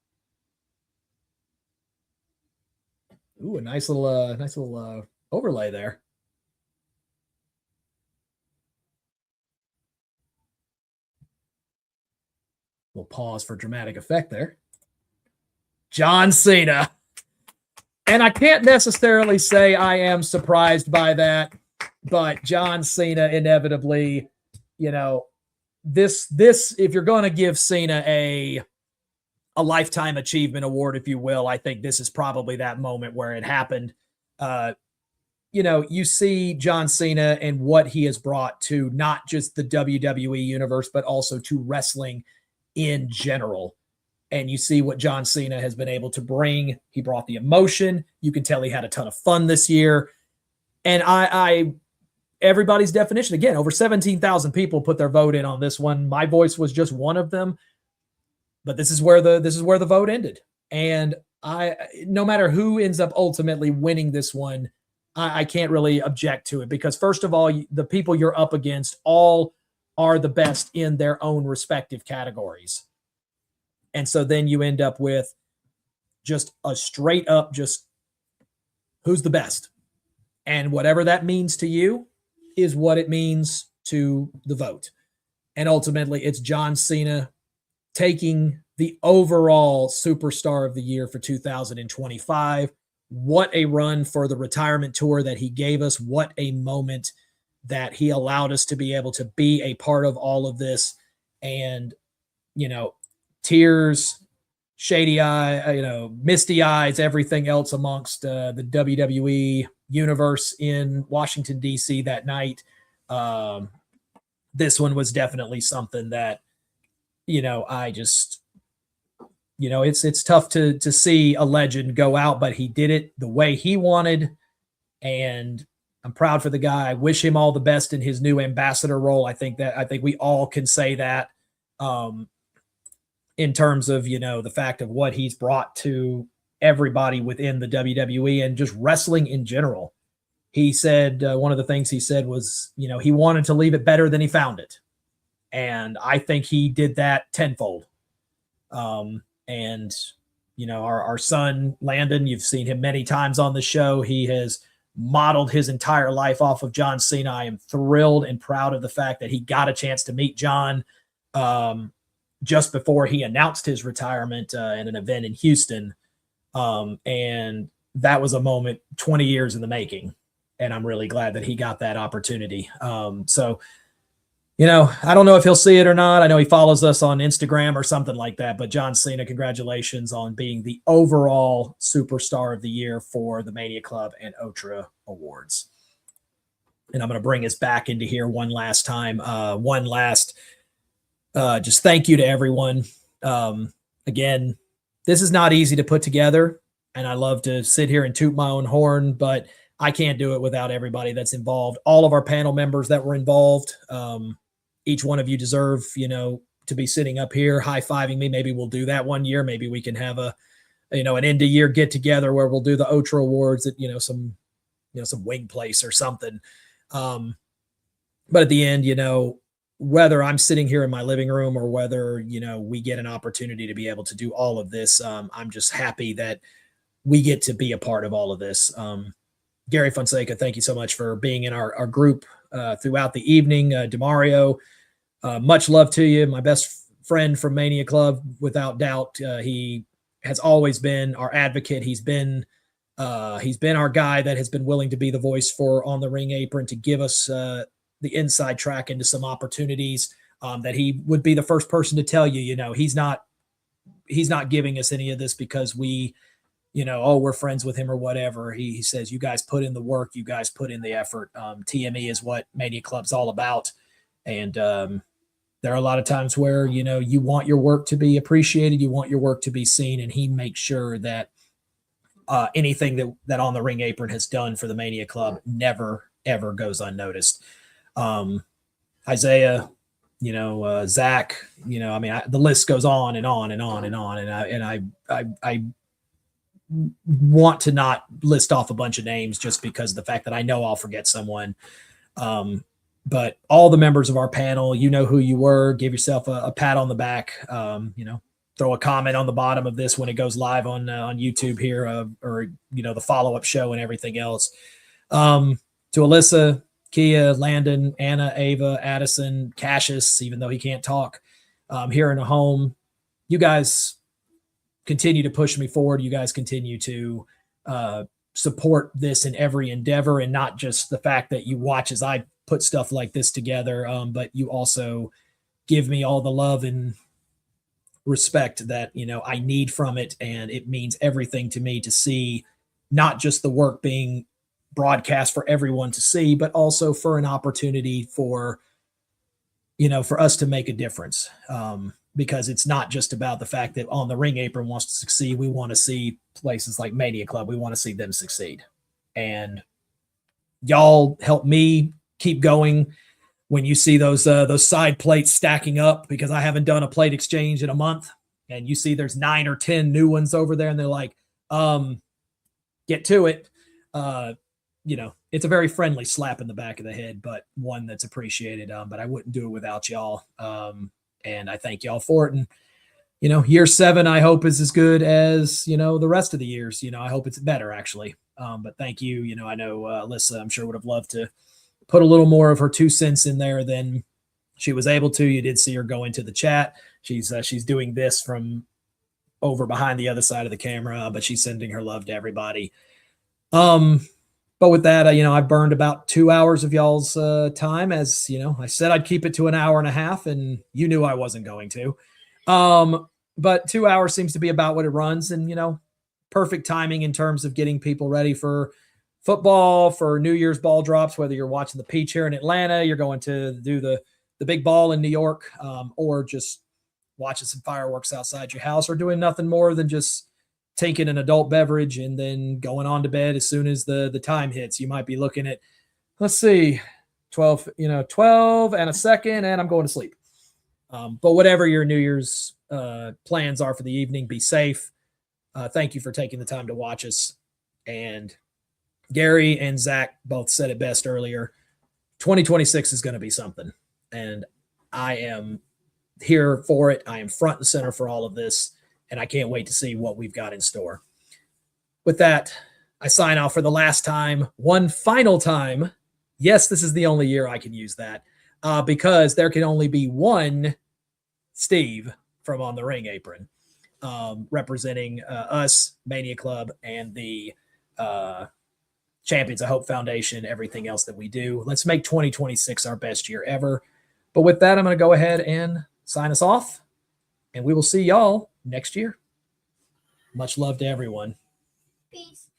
a nice little overlay there. We'll pause for dramatic effect there. John Cena. And I can't necessarily say I am surprised by that, but John Cena inevitably, you know, this if you're going to give Cena a lifetime achievement award, if you will, I think this is probably that moment where it happened. You know, you see John Cena and what he has brought to not just the WWE universe, but also to wrestling in general. And you see what John Cena has been able to bring. He brought the emotion. You can tell he had a ton of fun this year. And everybody's definition, again, over 17,000 people put their vote in on this one. My voice was just one of them. But this is where the vote ended. And no matter who ends up ultimately winning this one, I can't really object to it, because first of all, the people you're up against all are the best in their own respective categories. And so then you end up with just a straight up, just who's the best. And whatever that means to you is what it means to the vote. And ultimately, it's John Cena taking the overall superstar of the year for 2025. What a run for the retirement tour that he gave us. What a moment that he allowed us to be able to be a part of all of this. And, you know, tears, shady eye, misty eyes, everything else amongst the WWE universe in Washington, D.C. that night. This one was definitely something that, I just, it's tough to see a legend go out, but he did it the way he wanted. And I'm proud for the guy. I wish him all the best in his new ambassador role. I think we all can say that, in terms of, the fact of what he's brought to everybody within the WWE and just wrestling in general. He said, one of the things he said was, he wanted to leave it better than he found it. And I think he did that tenfold. And, our son, Landon, you've seen him many times on the show. He has modeled his entire life off of John Cena. I am thrilled and proud of the fact that he got a chance to meet John just before he announced his retirement at an event in Houston. And that was a moment 20 years in the making. And I'm really glad that he got that opportunity. So, I don't know if he'll see it or not. I know he follows us on Instagram or something like that. But John Cena, congratulations on being the overall superstar of the year for the Mania Club and Otra Awards. And I'm going to bring us back into here one last time. Just thank you to everyone. Again, this is not easy to put together. And I love to sit here and toot my own horn, but I can't do it without everybody that's involved. All of our panel members that were involved. Each one of you deserve, to be sitting up here high-fiving me. Maybe we'll do that one year. Maybe we can have an end of year get together where we'll do the Otra Awards at, some wing place or something. But at the end, whether I'm sitting here in my living room or whether, we get an opportunity to be able to do all of this, I'm just happy that we get to be a part of all of this. Gary Fonseca, thank you so much for being in our group throughout the evening. DeMario, much love to you. My best friend from Mania Club, without doubt. He has always been our advocate. He's been our guy that has been willing to be the voice for On the Ring Apron, to give us the inside track into some opportunities that he would be the first person to tell you, he's not giving us any of this because we, we're friends with him or whatever. He says, you guys put in the work, you guys put in the effort. TME is what Mania Club's all about. And there are a lot of times where, you want your work to be appreciated, you want your work to be seen, and he makes sure that anything that On the Ring Apron has done for the Mania Club never, ever goes unnoticed. Isaiah, Zach, the list goes on and on and on and on. And I want to not list off a bunch of names just because of the fact that I know I'll forget someone. But all the members of our panel, you know who you were. Give yourself a pat on the back. Throw a comment on the bottom of this when it goes live on YouTube here, or the follow-up show and everything else. To Alyssa, Kia, Landon, Anna, Ava, Addison, Cassius, even though he can't talk, here in a home, you guys continue to push me forward. You guys continue to support this in every endeavor, and not just the fact that you watch as I put stuff like this together, but you also give me all the love and respect that, I need from it. And it means everything to me to see not just the work being broadcast for everyone to see, but also for an opportunity for us to make a difference. Because it's not just about the fact that On the Ring Apron wants to succeed. We want to see places like Mania Club. We want to see them succeed. And y'all help me keep going when you see those side plates stacking up, because I haven't done a plate exchange in a month, and you see there's 9 or 10 new ones over there, and they're like, get to it. It's a very friendly slap in the back of the head, but one that's appreciated. But I wouldn't do it without y'all. And I thank y'all for it. And, year 7, I hope is as good as, the rest of the years. I hope it's better, actually. But thank you. I know Alyssa, I'm sure, would have loved to put a little more of her 2 cents in there than she was able to. You did see her go into the chat. She's doing this from over behind the other side of the camera, but she's sending her love to everybody. But with that, I burned about 2 hours of y'all's time. As I said, I'd keep it to an hour and a half, and you knew I wasn't going to. But 2 hours seems to be about what it runs, and perfect timing in terms of getting people ready for football, for New Year's ball drops. Whether you're watching the Peach here in Atlanta, you're going to do the big ball in New York, or just watching some fireworks outside your house, or doing nothing more than just taking an adult beverage and then going on to bed as soon as the time hits. You might be looking at, let's see, 12 and a second, and I'm going to sleep. But whatever your New Year's plans are for the evening, be safe. Thank you for taking the time to watch us. And Gary and Zach both said it best earlier. 2026 is going to be something, and I am here for it. I am front and center for all of this, and I can't wait to see what we've got in store. With that, I sign off for the last time, one final time. Yes, this is the only year I can use that, because there can only be one Steve from On the Ring Apron, representing us, Mania Club, and the Champions of Hope Foundation, everything else that we do. Let's make 2026 our best year ever. But with that, I'm going to go ahead and sign us off, and we will see y'all next year. Much love to everyone. Peace.